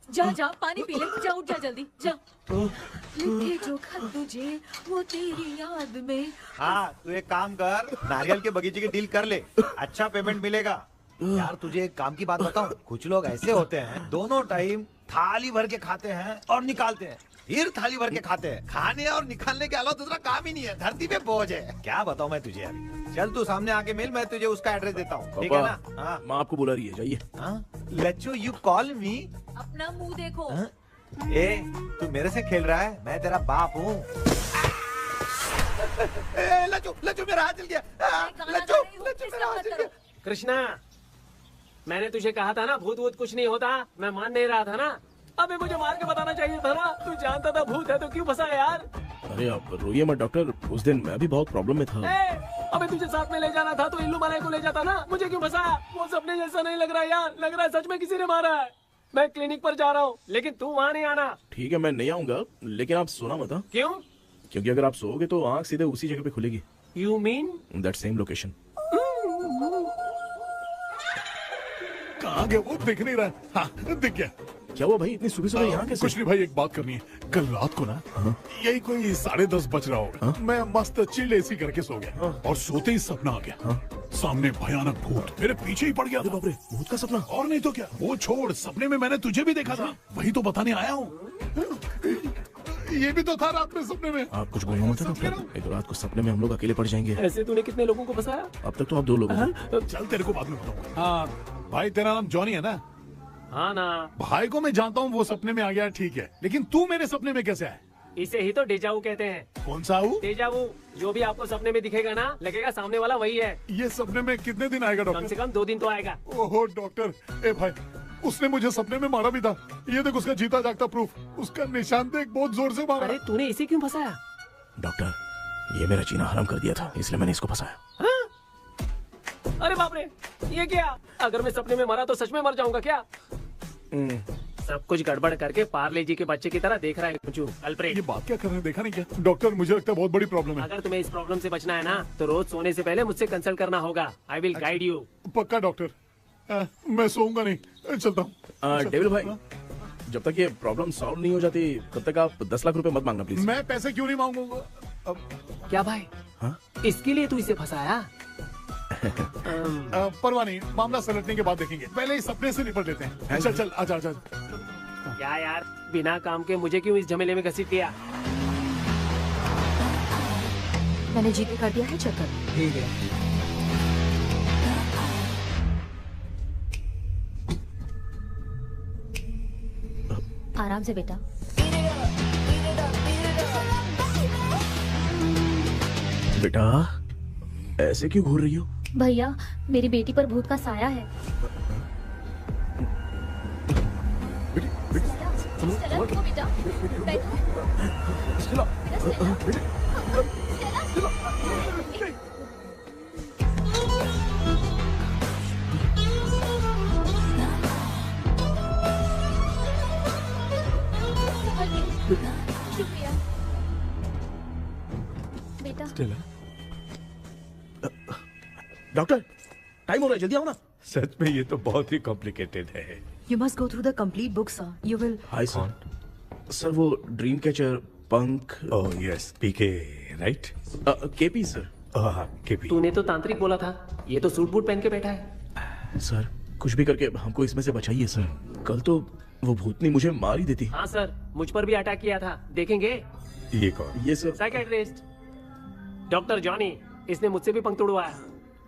जा जा पानी पी ले, जा उठ जा जल्दी जा। लिखे जो खत तुझे वो तेरी याद में। हाँ, तू एक काम कर, नारियल के बगीचे की डील कर ले, अच्छा पेमेंट मिलेगा। यार तुझे एक काम की बात बताऊं, कुछ लोग ऐसे होते हैं दोनों टाइम थाली भर के खाते हैं और निकालते हैं, फिर थाली भर के खाते हैं। खाने और निकालने के अलावा दूसरा काम ही नहीं है, धरती पे बोझ है। क्या बताऊं मैं तुझे अभी। चल तू सामने आके मिल, मैं तुझे उसका एड्रेस देता हूँ, ठीक है ना? हाँ, माँ आपको बुला रही है, जाइए। लच्चू यू कॉल मी। अपना मुंह देखो। ए, तू मेरे से खेल रहा है? मैं तेरा बाप हूँ। लच्चू लच्चू मेरा हाथ जल गया। लच्चू लच्चू मेरा हाथ जल गया। कृष्णा, मैंने तुझे कहा था ना भूत वूत कुछ नहीं होता। मैं मान नहीं रहा था ना। अबे मुझे मार के बताना चाहिए था ना। तू जानता था भूत है तो क्यों फंसा यार? अरे आप रोइए मत डॉक्टर, उस दिन मैं भी बहुत प्रॉब्लम में था। अबे तुझे साथ में ले जाना था तो इल्लू मलाई को ले जाता ना। मुझे क्यों फंसाया? वो सपने जैसा नहीं लग रहा यार, लग रहा है सच में किसी ने मारा है। मैं क्लिनिक पर जा रहा हूँ, लेकिन तू वहाँ नहीं आना। ठीक है, मैं नहीं आऊंगा, लेकिन आप सोना मत। क्यों? क्योंकि अगर आप सोओगे तो आंख सीधे उसी जगह पे खुलेगी। You mean that same location. कहाँ गया वो? दिख नहीं रहा। हाँ, दिख गया। क्या हुआ भाई, इतनी सुबह सुबह यहाँ कैसे? कुछ नहीं भाई, एक बात करनी है। कल रात को ना यही कोई 10:30 बज रहा होगा, मैं मस्त चिल्ड एसी करके सो गया और सोते ही सपना आ गया। सामने भयानक भूत मेरे पीछे ही पड़ गया। बाप रे, भूत का सपना? और नहीं तो क्या। वो छोड़, सपने में मैंने तुझे भी देखा था, वही तो बताने आया हूँ। ये भी तो था रात में सपने में। आप कुछ बोलो मत डॉक्टर, एक रात को सपने में हम लोग अकेले पड़ जाएंगे। ऐसे तूने कितने लोगों को फंसाया? अब तक तो आप 2 लोग हैं। चल तेरे को बाद में बताऊंगा। हाँ भाई, तेरा नाम जॉनी है ना? हाँ ना। भाई को मैं जानता हूँ, वो सपने में आ गया, ठीक है, लेकिन तू मेरे सपने में कैसे आया? इसे ही तो डेजावू कहते हैं। कौन सा हूँ? डेजावू, जो भी आपको सपने में दिखेगा ना, लगेगा सामने वाला वही है। ये सपने में कितने दिन आएगा कम डॉक्टर? से कम 2 दिन तो आएगा। ओहो डॉक्टर, ए भाई, उसने मुझे सपने में मारा भी था। ये देख उसका जीता जागता प्रूफ, उसका निशान देख, बहुत जोर से मारा। अरे तूने इसे क्यों फंसाया? डॉक्टर, ये मेरा जीना हराम कर दिया था, इसलिए मैंने इसको फंसाया। अरे बाप रे, ये क्या? अगर मैं सपने में मरा तो सच में मर जाऊंगा क्या? सब कुछ गड़बड़ करके पार्ले जी के बच्चे की तरह देख रहा है कुछ अल्फ्रेड। ये बात क्या कर रहे हैं, देखा नहीं क्या? डॉक्टर, मुझे लगता है बहुत बड़ी प्रॉब्लम है। अगर तुम्हें इस प्रॉब्लम से बचना है ना, तो रोज सोने से पहले मुझसे कंसल्ट करना होगा। I will guide you. पक्का डॉक्टर, मैं सोऊंगा नहीं, चलता हूँ। डेविल भाई, जब तक ये प्रॉब्लम सॉल्व नहीं हो जाती तब तक आप 10 लाख रुपए मत मांगना प्लीज। मैं पैसे क्यों नहीं मांगूंगा? क्या भाई? हाँ? इसके लिए तू इसे फंसाया? परवाह नहीं, मामला सलटने के बाद देखेंगे, पहले इस सपने से निपट लेते हैं। चल चल, आजा आजा। क्या यार, बिना काम के मुझे क्यों इस झमेले में घसीट दिया? मैंने जीपे कर दिया है, चेक कर। ठीक है। आराम से बेटा। बेटा, ऐसे क्यों घूर रही हो? भैया, मेरी बेटी पर भूत का साया है। स्टेला, उठो बेटा, बैठो। बेटा, शुक्रिया बेटा। डॉक्टर, टाइम हो रहा है, जल्दी आओ ना। सच में ये तो बहुत ही कॉम्प्लिकेटेड है। You must go through the complete book, sir. You will. Hi sir. Sir, वो ड्रीम कैचर, पंख। ओह यस, पीके राइट? KP sir. केपी। तूने तो तांत्रिक बोला था, ये तो सूट बूट पहन के बैठा है। सर, कुछ भी करके हमको इसमें से बचाइए सर। कल तो वो भूतनी मुझे मार ही देती। हाँ सर, मुझ पर भी अटैक किया था, देखेंगे? ये कौन? ये सर, साइकियाट्रिस्ट डॉक्टर जॉनी। इसने मुझसे भी पंख तोड़वाया।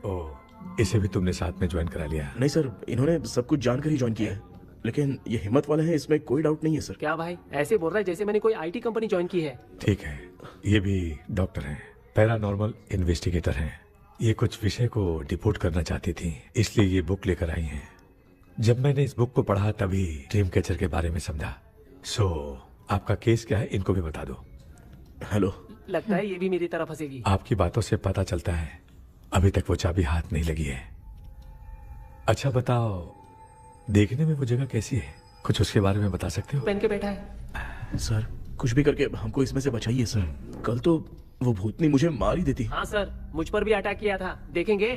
ओह, इसे भी तुमने साथ में ज्वाइन करा लिया? नहीं सर, इन्होंने सब कुछ जानकर ही ज्वाइन किया है, लेकिन ये हिम्मत वाले हैं, इसमें कोई डाउट नहीं है सर। क्या भाई, ऐसे बोल रहा है जैसे मैंने कोई आईटी कंपनी ज्वाइन की है। ठीक है, ये भी डॉक्टर हैं, पैरानॉर्मल इन्वेस्टिगेटर हैं। ये कुछ विषय को डिपोर्ट करना चाहती थी, इसलिए ये बुक लेकर आई हैं। जब मैंने इस बुक को पढ़ा तभी ड्रीम कैचर के बारे में समझा। सो आपका केस क्या है, इनको भी बता दो। हेलो। लगता है ये भी मेरी तरह फंसेगी। आपकी बातों से पता चलता है अभी तक वो चाबी हाथ नहीं लगी है। अच्छा बताओ, देखने में वो जगह कैसी है, कुछ उसके बारे में बता सकते हो? पहन के बैठा है। सर, कुछ भी करके हमको इसमें से बचाइए सर। कल तो वो भूतनी मुझे मार ही देती। हाँ सर, मुझ पर भी अटैक किया था, देखेंगे?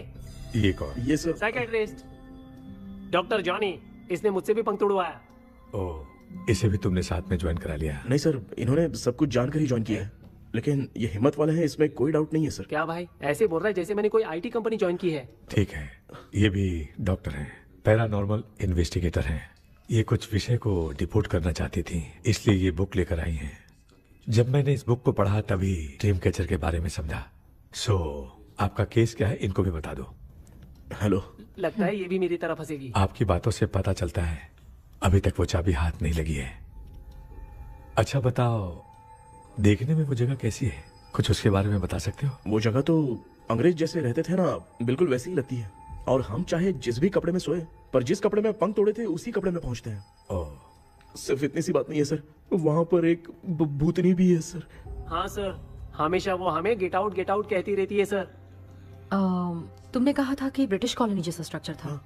ये कौन? ये सर, साइकियाट्रिस्ट डॉक्टर जॉनी। इसने मुझसे भी पंख तोड़वाया। ओह, इसे भी तुमने साथ में ज्वाइन करा लिया? नहीं सर, इन्होंने सब कुछ जानकर ही ज्वाइन किया है, लेकिन ये हिम्मत वाले हैं, इसमें कोई डाउट नहीं है सर। क्या भाई, ऐसे बोल रहा है जैसे मैंने कोई आईटी कंपनी ज्वाइन की है। ठीक है, ये भी डॉक्टर हैं, पैरानॉर्मल इन्वेस्टिगेटर हैं। ये कुछ विषय को डिपोर्ट करना चाहती थी, इसलिए ये बुक लेकर आई हैं। जब मैंने इस बुक को पढ़ा तभी ड्रीम कैचर के बारे में समझा। सो आपका केस क्या है, इनको भी बता दो। हेलो। लगता है ये भी मेरी तरह फंसेगी। आपकी बातों से पता चलता है अभी तक वो चाबी हाथ नहीं लगी है। अच्छा बताओ, देखने में वो जगह कैसी है, कुछ उसके बारे में बता सकते हो? वो जगह तो अंग्रेज जैसे रहते थे ना, बिल्कुल वैसी ही लगती है। और हम चाहे जिस भी कपड़े में सोए, पर जिस कपड़े में पंख तोड़े थे उसी कपड़े में पहुंचते हैं। ओह, सिर्फ इतनी सी बात नहीं है सर, वहाँ पर एक भूतनी भी है सर। हाँ सर, हमेशा वो हमें गेट आउट कहती रहती है सर। तुमने कहा था कि ब्रिटिश कॉलोनी जैसा स्ट्रक्चर था,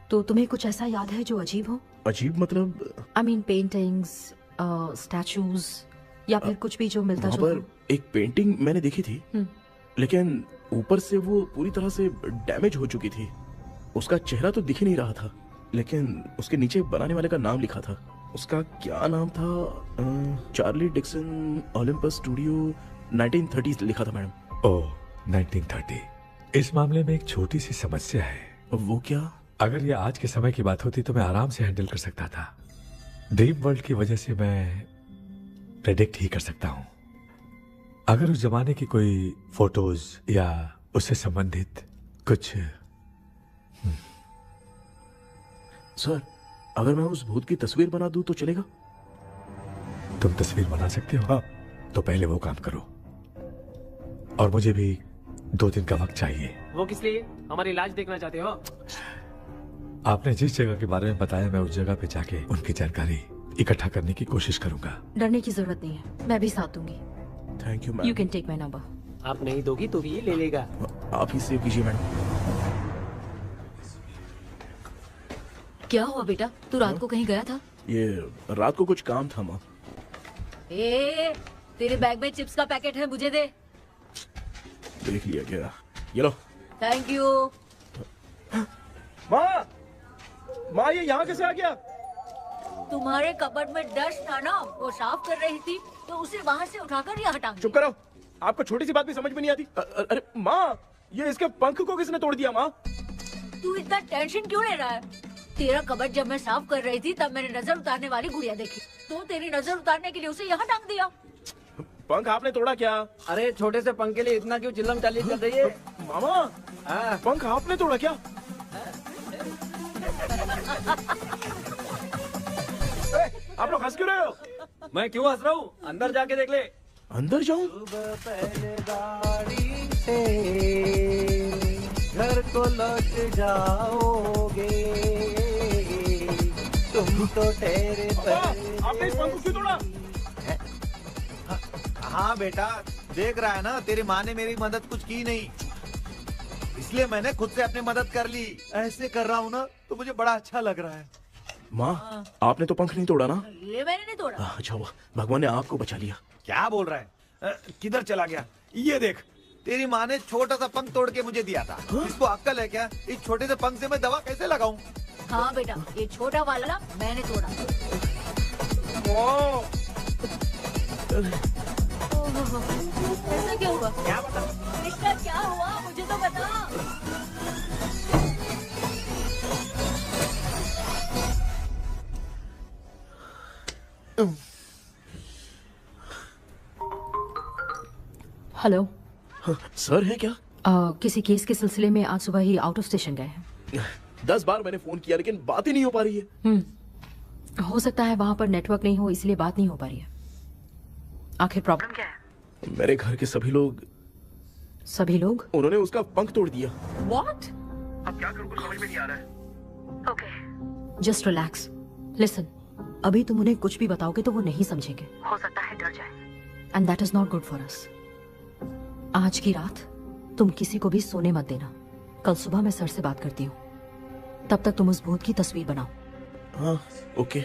तो तुम्हें कुछ ऐसा याद है जो अजीब हो? अजीब मतलब? I mean पेंटिंग्स, स्टैचूज या फिर कुछ भी जो मिलता वहाँ जुलता। पर एक पेंटिंग मैंने देखी थी, लेकिन ऊपर से वो पूरी तरह से डैमेज हो चुकी थी। उसका चेहरा तो दिख ही नहीं रहा था, लेकिन उसके नीचे बनाने वाले का नाम लिखा था। उसका क्या नाम था? चार्ली डिक्सन, ओलंपस स्टूडियो, 1930 लिखा था मैडम। ओह, 1930। इस मामले में एक छोटी सी समस्या है। वो क्या? अगर ये आज के समय की बात होती तो मैं आराम से हैंडल कर सकता था। ड्रीम वर्ल्ड की वजह से मैं प्रेडिक्ट ही कर सकता हूँ। अगर उस जमाने की कोई फोटोज या उससे संबंधित कुछ। सर, अगर मैं उस भूत की तस्वीर बना दूं तो चलेगा? तुम तस्वीर बना सकते हो? हाँ, तो पहले वो काम करो, और मुझे भी 2 दिन का वक्त चाहिए। वो किस लिए? हमारी इलाज देखना चाहते हो? आपने जिस जगह के बारे में बताया, मैं उस जगह पे जाके उनकी जानकारी इकट्ठा करने की कोशिश करूंगा। डरने की जरूरत नहीं है, मैं भी साथ दूंगी। Thank you you ma'am. Can take my number. आप नहीं दोगी तो भी ये ले लेगा। आप ही सेव कीजिए मैडम। क्या हुआ बेटा, तू रात को कहीं गया था? ये रात को कुछ काम था माँ। तेरे बैग में चिप्स का पैकेट है, मुझे दे। देख लिया क्या? ये लो। Thank you. माँ ये यहाँ कैसे आ गया? तुम्हारे कबर्ड में डस्ट था ना, वो साफ कर रही थी तो उसे वहाँ से उठाकर यहाँ टांग चुप करो, आपको छोटी सी बात भी समझ में नहीं आती। अरे माँ, ये इसके पंख को किसने तोड़ दिया माँ? तू इतना टेंशन क्यों ले रहा है? तेरा कबर्ड जब मैं साफ कर रही थी तब मैंने नजर उतारने वाली गुड़िया देखी, तो तेरी नजर उतारने के लिए उसे यहाँ टांग दिया। पंख आपने तोड़ा क्या? अरे छोटे से पंख के लिए इतना क्यों चिल्लम चाली कर रही है? मामा, पंख आपने तोड़ा क्या? आप लोग हंस क्यों रहे हो? मैं क्यों हंस रहा हूँ? अंदर जाके देख ले। अंदर जाऊं? घर को लौट जाओगे तुम तो ठहरे। आपने इस पंख को क्यों तोड़ा? हाँ बेटा, देख रहा है ना, तेरी माँ ने मेरी मदद कुछ की नहीं, इसलिए मैंने खुद से अपनी मदद कर ली। ऐसे कर रहा हूँ ना तो मुझे बड़ा अच्छा लग रहा है। माँ, आपने तो पंख नहीं तोड़ा ना? ये मैंने नहीं तोड़ा। अच्छा हुआ, भगवान ने आपको बचा लिया। क्या बोल रहा है? किधर चला गया? ये देख, तेरी माँ ने छोटा सा पंख तोड़ के मुझे दिया था। इसको अक्ल है क्या? इस छोटे से पंख से मैं दवा कैसे लगाऊं? हाँ बेटा, ये छोटा वाला ना मैंने तोड़ा। ऐसा क्या हुआ? क्या बता? इसका क्या हुआ, मुझे तो बता। हेलो सर है क्या? किसी केस के सिलसिले में आज सुबह ही आउट ऑफ स्टेशन गए हैं। 10 बार मैंने फोन किया लेकिन बात ही नहीं हो पा रही है। हो सकता है वहां पर नेटवर्क नहीं हो, इसलिए बात नहीं हो पा रही है। आखिर प्रॉब्लम क्या है? मेरे घर के सभी लोग उन्होंने उसका पंख तोड़ दिया। What? अब क्या करूं, कुछ समझ में नहीं आ रहा है। Okay, just relax. लिसन, अभी तुम उन्हें कुछ भी बताओगे तो वो नहीं समझेंगे, हो सकता है डर जाए। And that is not good for us. आज की रात तुम किसी को भी सोने मत देना। कल सुबह मैं सर से बात करती हूँ, तब तक तुम उस भूत की तस्वीर बनाओ। हाँ, ओके।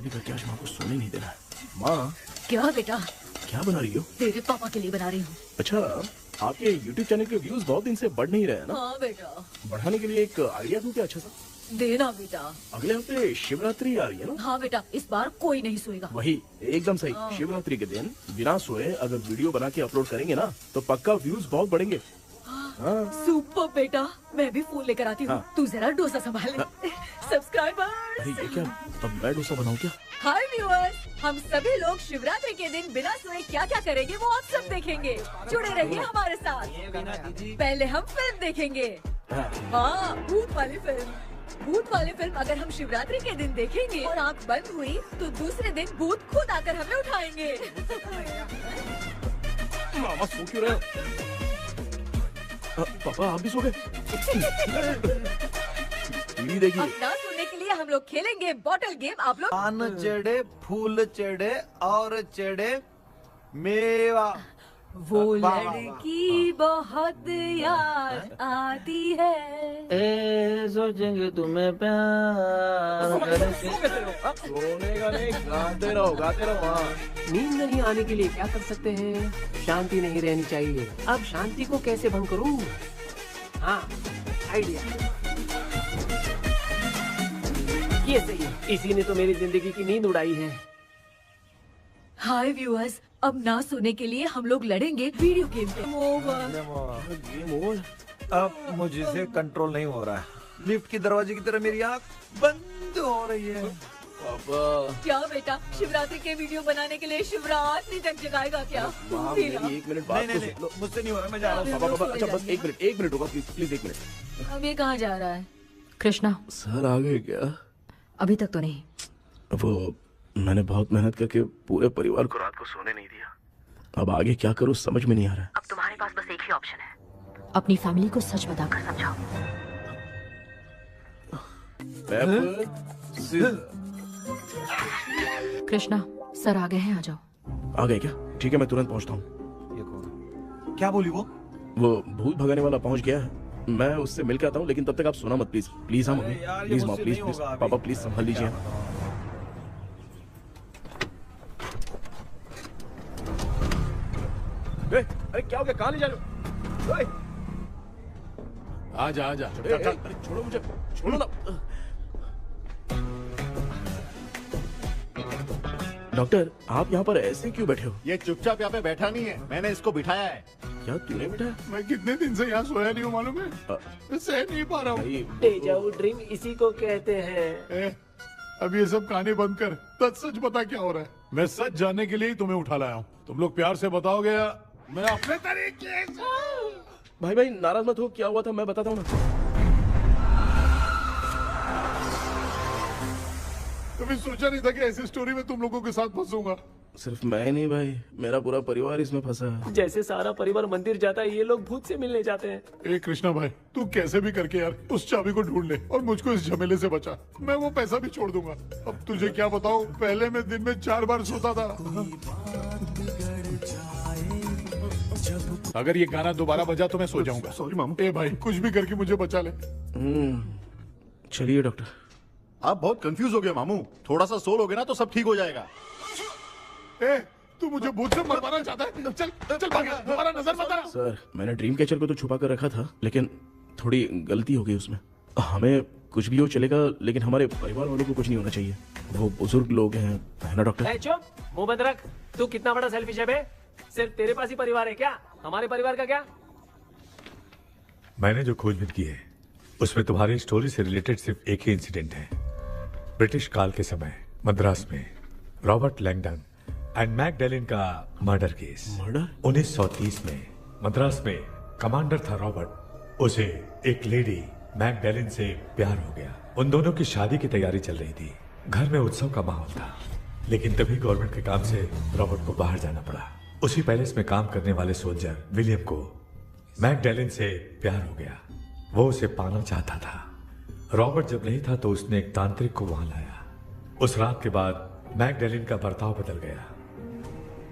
करके आज माँ को सोने नहीं देना। माँ, क्या बेटा? क्या बना रही हो? तेरे पापा के लिए बना रही हूँ। अच्छा, आपके YouTube चैनल के व्यूज बहुत दिन से बढ़ नहीं रहे हैं ना? हाँ बेटा। बढ़ाने के लिए एक आइडिया दूं क्या अच्छा सा? देना बेटा। अगले हफ्ते शिवरात्रि आ रही है ना? हाँ बेटा, इस बार कोई नहीं सोएगा। वही, एकदम सही। शिवरात्रि के दिन बिना सोए अगर वीडियो बना के अपलोड करेंगे ना तो पक्का व्यूज बहुत बढ़ेंगे। सुपर बेटा, मैं भी फोन लेकर आती हूँ। हाँ। तू जरा डोसा संभाल ले। सब्सक्राइबर। अरे ये क्या, अब मैं डोसा बनाऊं क्या? हाय व्यूअर्स, हम सभी लोग शिवरात्रि के दिन बिना सोए क्या क्या करेंगे वो आप सब देखेंगे। जुड़े रहिए हमारे साथ। पहले हम फिल्म देखेंगे। हाँ, भूत वाली फिल्म। भूत वाली फिल्म अगर हम शिवरात्रि के दिन देखेंगे और आँख बंद हुई तो दूसरे दिन भूत खुद आकर हमें उठाएंगे। मामा सो क्यों रहे हो? पापा आप भी सो गए? टीवी देखिए। अब ना सोने के लिए हम लोग खेलेंगे बॉटल गेम। आप लोग पान चढ़े, फूल चढ़े और चढ़े मेवा। वो लड़की बहुत याद आती है। सोचेंगे तुम्हें प्यार करके। सोने का नहीं, गाते रहो गाते रहो। नींद नहीं आने के लिए क्या कर सकते हैं? शांति नहीं रहनी चाहिए। अब शांति को कैसे भंग करूं? हाँ, आइडिया। ये सही है, इसी ने तो मेरी जिंदगी की नींद उड़ाई है। हाय व्यूअर्स, अब ना सोने के लिए हम लोग लड़ेंगे वीडियो गेम पे। Game over. अब मुझसे कंट्रोल नहीं हो रहा है। लिफ्ट के दरवाजे की तरह मेरी आंख बंद हो रही है। पापा क्या बेटा, शिवरात्रि के वीडियो बनाने के लिए शिवरात्रि तक जगाएगा क्या? माँ, पीला। मेरी 1 मिनट बात नहीं तो नहीं सुन लो। नहीं, मुझसे नहीं हो रहा, मैं जा रहा हूँ। पापा पापा, अच्छा बस 1 मिनट होगा, प्लीज 1 मिनट। अब ये कहाँ जा रहा है? कृष्णा, सर आ गए क्या? अभी तक तो नहीं। वो मैंने बहुत मेहनत करके पूरे परिवार को रात को सोने नहीं दिया। अब आगे क्या करूँ समझ में नहीं आ रहा है। अब तुम्हारे पास बस एक ही ऑप्शन है, अपनी फैमिली को सच बताकर समझाओ। कृष्णा, सर आ गए हैं, आ जाओ। आ गए क्या? ठीक है, मैं तुरंत पहुंचता हूँ। ये कौन? क्या बोली वो? वो भूत भगाने वाला पहुंच गया है, मैं उससे मिल के आता हूँ, लेकिन तब तक आप सोना मत प्लीज। प्लीज हाँ मम्मी, यार, ये प्लीज माँ, मुझसे प्लीज नहीं प्लीज होगा अभी। पापा प्लीज संभाल लीजिए। अरे क्या हो गया, कहाँ ले जा रहे हो? आजा आजा अरे छोड़ो मुझे, छोड़ो ना। डॉक्टर, आप यहाँ पर ऐसे क्यों बैठे हो? ये चुपचाप यहाँ पे बैठा नहीं है, मैंने इसको बिठाया है। क्या तूने बैठा? मैं कितने दिन से यहाँ सोया नहीं हूँ मालूम है, मैं सह नहीं पा रहा हूँ। डेजा वू ड्रीम इसी को कहते हैं। अब ये सब कहानी बंद कर, सच बता क्या हो रहा है। मैं सच जानने के लिए ही तुम्हें उठा लाया हूँ। तुम लोग प्यार से बताओगे या मैं अपने तरीके से? भाई नाराज मत हो, क्या हुआ था मैं बताता हूँ ना। कभी सोचा नहीं था कि ऐसी स्टोरी में तुम लोगों के साथ फंसूंगा। सिर्फ मैं नहीं भाई, मेरा पूरा परिवार इसमें फंसा है। जैसे सारा परिवार मंदिर जाता है, ये लोग भूत से मिलने जाते हैं। ए कृष्णा भाई, तू कैसे भी करके यार उस चाबी को ढूंढ ले और मुझको इस झमेले से बचा। मैं वो पैसा भी छोड़ दूंगा। अब तुझे क्या बताऊं, पहले मैं दिन में 4 बार सोता था। अगर ये गाना दोबारा बजा तो मैं सो जाऊंगा। सॉरी मामू। ए भाई, कुछ भी करके मुझे बचा ले। चलिए डॉक्टर। आप बहुत कंफ्यूज हो गए मामू, थोड़ा सा सो लोगे ना तो सब ठीक हो जाएगा। ए, तू मुझे भूत से मरवाना चाहता है? चल चल भाग, दोबारा नजर मत आना। सर, मैंने ड्रीम कैचर को तो छुपा कर रखा था, लेकिन थोड़ी गलती हो गई उसमें। हमें कुछ भी हो चलेगा, लेकिन हमारे परिवार वालों को कुछ नहीं होना चाहिए। वो बुजुर्ग लोग हैं, है ना डॉक्टर? चुप, मुंह बंद रख। तू कितना बड़ा सेल्फिश है बे? सिर्फ तेरे पास ही परिवार है क्या? हमारे परिवार का क्या? मैंने जो खोजबीन की है उसमें तुम्हारी स्टोरी से रिलेटेड सिर्फ एक ही इंसिडेंट है। ब्रिटिश काल के समय मद्रास में रॉबर्ट लैंगडन एंड मैकडैलिन का मर्डर केस। मर्डर? 1930 में मद्रास में कमांडर था रॉबर्ट, उसे एक लेडी मैकडैलिन से प्यार हो गया। उन दोनों की शादी की तैयारी चल रही थी, घर में उत्सव का माहौल था। लेकिन तभी गवर्नमेंट के काम से रॉबर्ट को बाहर जाना पड़ा। उसी पैलेस में काम करने वाले सोल्जर विलियम को मैकडैलिन से प्यार हो गया, वो उसे पाना चाहता था। रॉबर्ट जब नहीं था तो उसने एक तांत्रिक को वहां लाया। उस रात के बाद मैकडैलिन का बर्ताव बदल गया।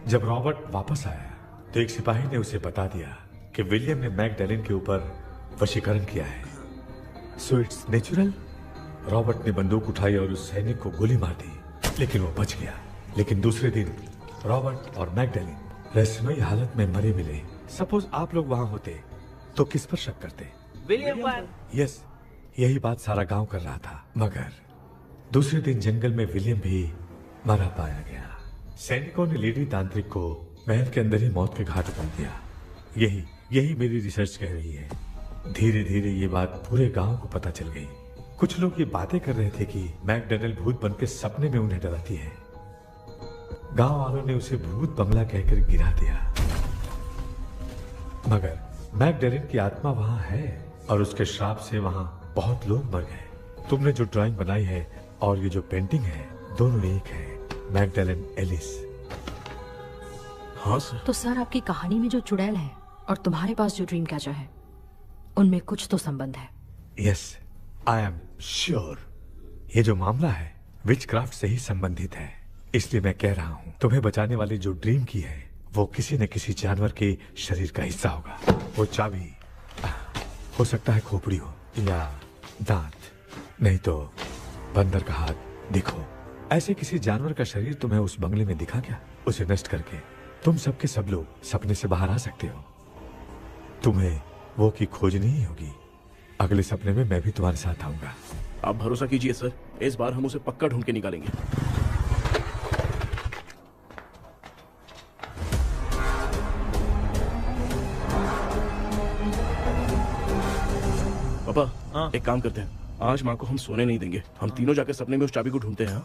जब रॉबर्ट वापस आया तो एक सिपाही ने उसे बता दिया कि विलियम ने मैकडैलिन के ऊपर वशीकरण किया है। So it's natural. रॉबर्ट ने बंदूक उठाई और उस सैनिक को गोली मार दी, लेकिन वो बच गया। लेकिन दूसरे दिन रॉबर्ट और मैकडैलिन रहस्यमयी हालत में मरे मिले। सपोज आप लोग वहां होते तो किस पर शक करते? विलियम पर। यस, यही बात सारा गांव कर रहा था। मगर दूसरे दिन जंगल में विलियम भी मरा पाया गया। सैनिकों ने लेडी तांत्रिक को महल के अंदर ही मौत के घाट उतार दिया। यही मेरी रिसर्च कह रही है। धीरे धीरे ये बात पूरे गांव को पता चल गई। कुछ लोग ये बातें कर रहे थे कि मैकडैलिन भूत बनकर सपने में उन्हें डराती है। गांव वालों ने उसे भूत बंगला कहकर गिरा दिया। मगर मैकडैलिन की आत्मा वहां है और उसके श्राप से वहां बहुत लोग मर गए। तुमने जो ड्राइंग बनाई है और ये जो पेंटिंग है, दोनों एक है। मैकडैलिन एलिस। हाँ सर। तो सर, आपकी कहानी में जो चुड़ैल है और तुम्हारे पास जो ड्रीम कैचर है, उनमें कुछ तो संबंध है। Yes, I am sure. ये जो मामला है विचक्राफ्ट से ही संबंधित है। इसलिए मैं कह रहा हूँ, तुम्हें बचाने वाली जो ड्रीम की है वो किसी न किसी जानवर के शरीर का हिस्सा होगा। वो चाबी हो सकता है खोपड़ी हो या दांत, नहीं तो बंदर का हाथ। देखो, ऐसे किसी जानवर का शरीर तुम्हें उस बंगले में दिखा क्या? उसे नष्ट करके तुम सबके सब लोग सपने से बाहर आ सकते हो। तुम्हें वो की खोजनी ही होगी। अगले सपने में मैं भी तुम्हारे साथ आऊंगा। आप भरोसा कीजिए सर, इस बार हम उसे पक्का ढूंढ के निकालेंगे। पापा एक काम करते हैं, आज माँ को हम सोने नहीं देंगे, हम तीनों जाकर सपने में उस चाबी को ढूंढते हैं।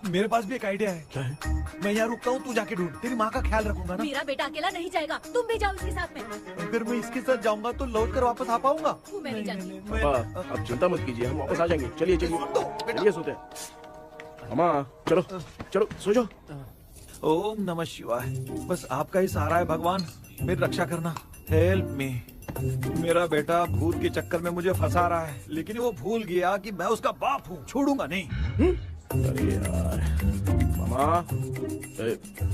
मेरे पास भी एक आइडिया है। क्या है? मैं यहाँ रुकता हूँ, तू जाके ढूंढ, तेरी माँ का ख्याल रखूंगा ना। मेरा बेटा अकेला नहीं जाएगा, तुम भी जाओ इसके साथ में। अगर मैं इसके साथ जाऊंगा तो लौट कर वापस आ पाऊंगा? वो मैं नहीं जानती। पापा आप चिंता मत कीजिए, हम वापस आ जाएंगे। चलिए चलिए सोते हैं। मामा चलो चलो सो जाओ। ओम नमः शिवाय। बस आपका ही सहारा है भगवान, मेरी रक्षा करना। Help me. मेरा बेटा भूत के चक्कर में मुझे फंसा रहा है, लेकिन वो भूल गया कि मैं उसका बाप हूँ, छोड़ूंगा नहीं। अरे यार मामा,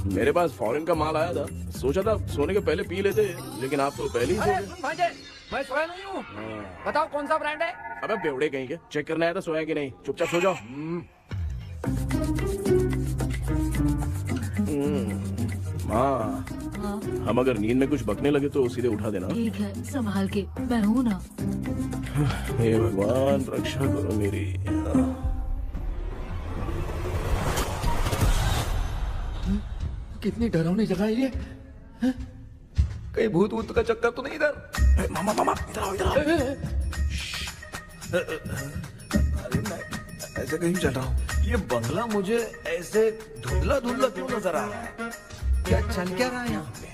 मेरे पास फॉरेन का माल आया था, सोचा था सोने के पहले पी लेते, लेकिन आप तो पहले ही सो गए। मैं सोया नहीं हूँ। बताओ कौन सा ब्रांड है? अबे बेवड़े कहीं के, चेक करना आया था सोया कि नहीं, चुपचाप सो जाओ। माँ हम अगर नींद में कुछ बकने लगे तो सीधे उठा देना। ठीक है, संभाल के, मैं हूँ ना। हे भगवान रक्षा करो मेरी। कितनी डरावनी जगह है ये। कहीं भूत वूत का चक्कर तो नहीं इधर? मामा मामा इधर आओ, इधर आओ। अरे मैं ऐसे कहीं चल रहा हूँ, ये बंगला मुझे ऐसे धुंधला धुंधला क्यों नजर आ रहा है? क्या चल क्या रहा है यहाँ पे?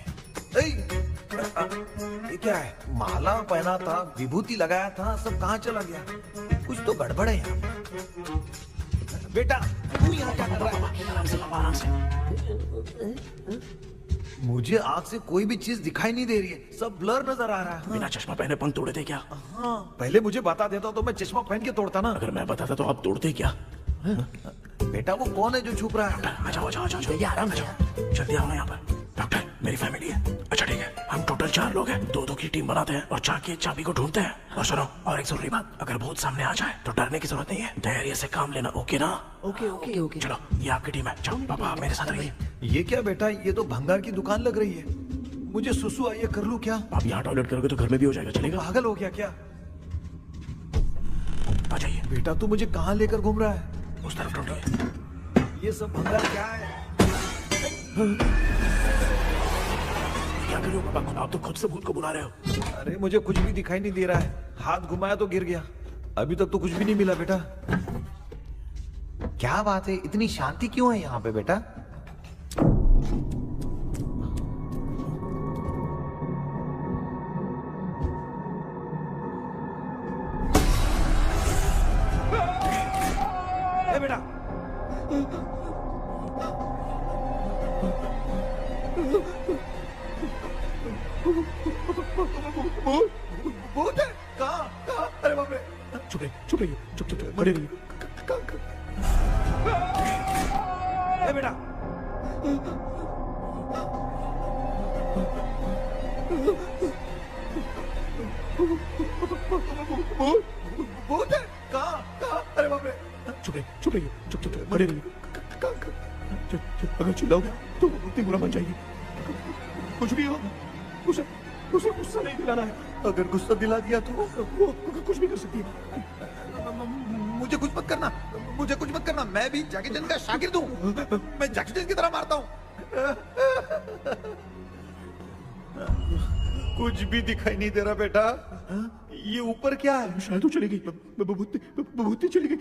ये क्या है? माला पहना था, विभूति लगाया था, सब कहाँ चला गया? कुछ तो गड़बड़ है यहाँ पे। बेटा तू यहाँ क्या कर रहा है? आराम से। मुझे आँख से कोई भी चीज दिखाई नहीं दे रही है, सब ब्लर नजर आ रहा है। बिना चश्मा पहने पंख तोड़े थे क्या? हाँ, पहले मुझे बता देता तो मैं चश्मा पहन के तोड़ता ना। अगर मैं बताता तो आप तोड़ते क्या? बेटा वो कौन है जो छुप रहा है? आ जाओ जाओ जाओ, आराम से जाओ, जल्दी आओ ना यहाँ पर। डॉक्टर मेरी फैमिली है। अच्छा ठीक है, हम टोटल 4 लोग हैं, 2-2 की टीम बनाते हैं और जाके चाबी को ढूंढते हैं। और सुनो, और एक जरूरी बात, अगर भूत सामने आ जाए तो डरने की जरूरत नहीं है, धैर्य से काम लेना। ओके ना? Okay okay okay. चलो ये आपकी टीम है, चलो पापा आप मेरे साथ रहिए। ये क्या बेटा, ये तो भंगार की दुकान लग रही है। मुझे सुसु आई है, कर लूं क्या? आप यहाँ टॉयलेट करोगे तो घर में भी हो जाएगा, चलेगा? पागल हो गया क्या? आ जाइए। बेटा तू मुझे कहाँ लेकर घूम रहा है? उस तरफ ढूंढिए। ये सब भंगार क्या है? क्या कर रहे हो पापा, आप तो खुद से भूत को बुला रहे हो। अरे मुझे कुछ भी दिखाई नहीं दे रहा है, हाथ घुमाया तो गिर गया। अभी तक तो कुछ भी नहीं मिला बेटा। क्या बात है, इतनी शांति क्यों है यहाँ पे बेटा? बेटा भूत है? कहाँ कहाँ? अरे बाप रे! चुप रहिए चुप रहिए, चुप चुप चुप खड़े रहिए। बेटा भूत है? कहाँ कहाँ? अरे बाप रे! चुप रहिए चुप रहिए, चुप चुप चुप खड़े रहिए। अगर चिल्लाओगे तो इतनी बुरा बन जाएगी। कुछ भी हो, उसे गुस्सा नहीं दिलाना है। अगर गुस्सा दिला दिया तो वो कुछ भी कर सकती है। मुझे कुछ मत करना, मुझे कुछ मत करना। मैं भी जैकी चैन का शागिर्द हूँ, मैं जैकी चैन की तरह मारता हूँ। कुछ भी दिखाई नहीं दे रहा बेटा। ये ऊपर क्या है? शायद तो चली गई, भूती चली गई।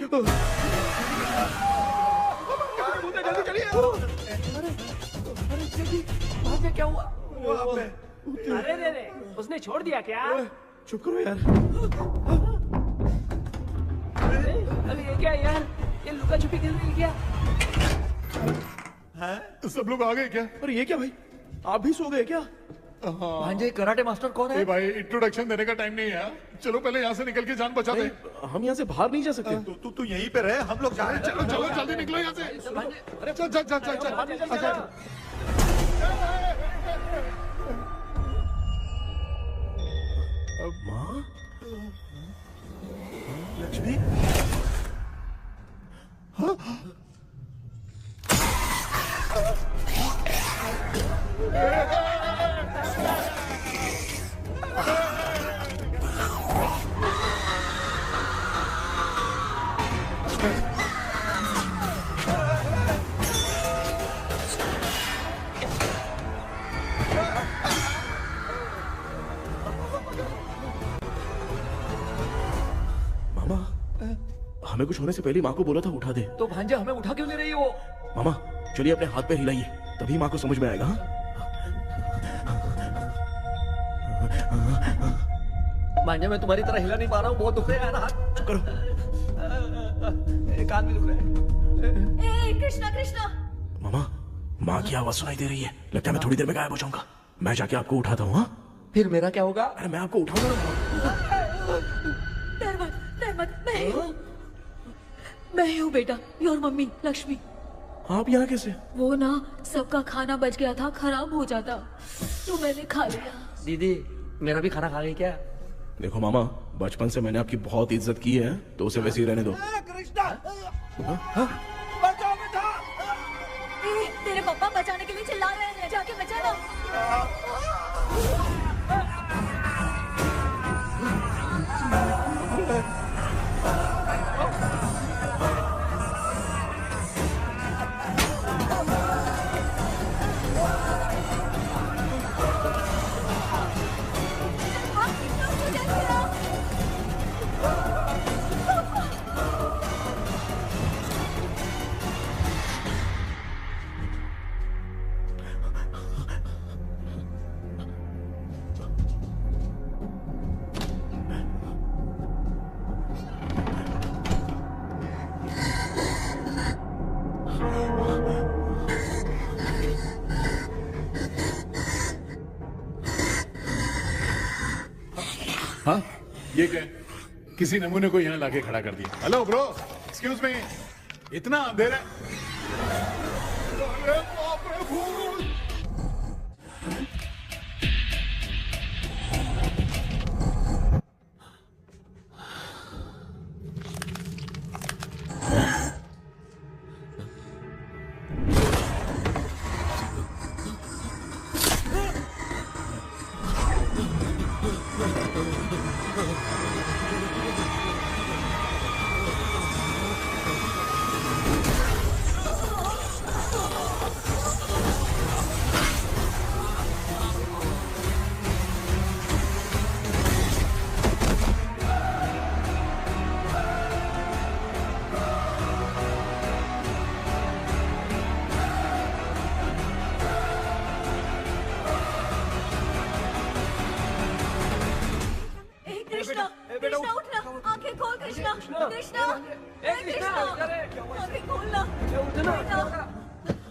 जल्दी चलिए। अरे क्या हुआ? अरे रे रे, उसने छोड़ दिया क्या? चुप करो यार। अरे ये क्या यार, ये लुका छुपी खेल रही क्या? हैं? सब लोग आ गए क्या? अरे ये क्या भाई, आप भी सो गए क्या? भांजे कराटे मास्टर कौन है? भाई इंट्रोडक्शन देने का टाइम नहीं है, चलो पहले यहाँ से निकल के जान बचा दे। हम यहाँ से बाहर नहीं जा सकते। तू यहीं पे रहे, हम लोग जा रहे हैं। चलो चलो जल्दी निकलो यहाँ से। चल चल चल चल चल। माँ लक्ष्मी, हमें कुछ होने से पहले माँ को बोला था उठा दे। तो भांजे हमें उठा क्यों ले रही हो? मामा चलिए अपने हाथ पैर हिलाइए, तभी माँ को समझ में आएगा। भांजे मैं तुम्हारी तरह हिला नहीं पा रहा हूँ, बहुत दुख रहा है ना हाथ। चुप करो। कान भी दुख रहे हैं। कृष्णा कृष्णा। मामा माँ की आवाज सुनाई दे रही है, लगता है मैं थोड़ी देर में गायब हो जाऊंगा। मैं जाके आपको उठाता हूँ। हाँ फिर मेरा क्या होगा? अरे मैं आपको उठाऊंगा। डर मत, मैं हूँ बेटा, योर मम्मी लक्ष्मी। आप यहाँ कैसे? वो ना सबका खाना बच गया था, खराब हो जाता तो मैंने खा लिया। दीदी मेरा भी खाना खा गई क्या? देखो मामा, बचपन से मैंने आपकी बहुत इज्जत की है, तो उसे वैसे ही रहने दो। तेरे पापा बचाने के लिए चिल्ला रहे हैं, जाके बचा लो। हाँ ये क्या? किसी नमूने को यहाँ लाके खड़ा कर दिया। हेलो ब्रो, एक्सक्यूज मी, इतना अंधेरा। अरे बाप रे, भूत। कृष्णा उठना, आंखें खोल कृष्णा, कृष्णा, आंखें खोलना।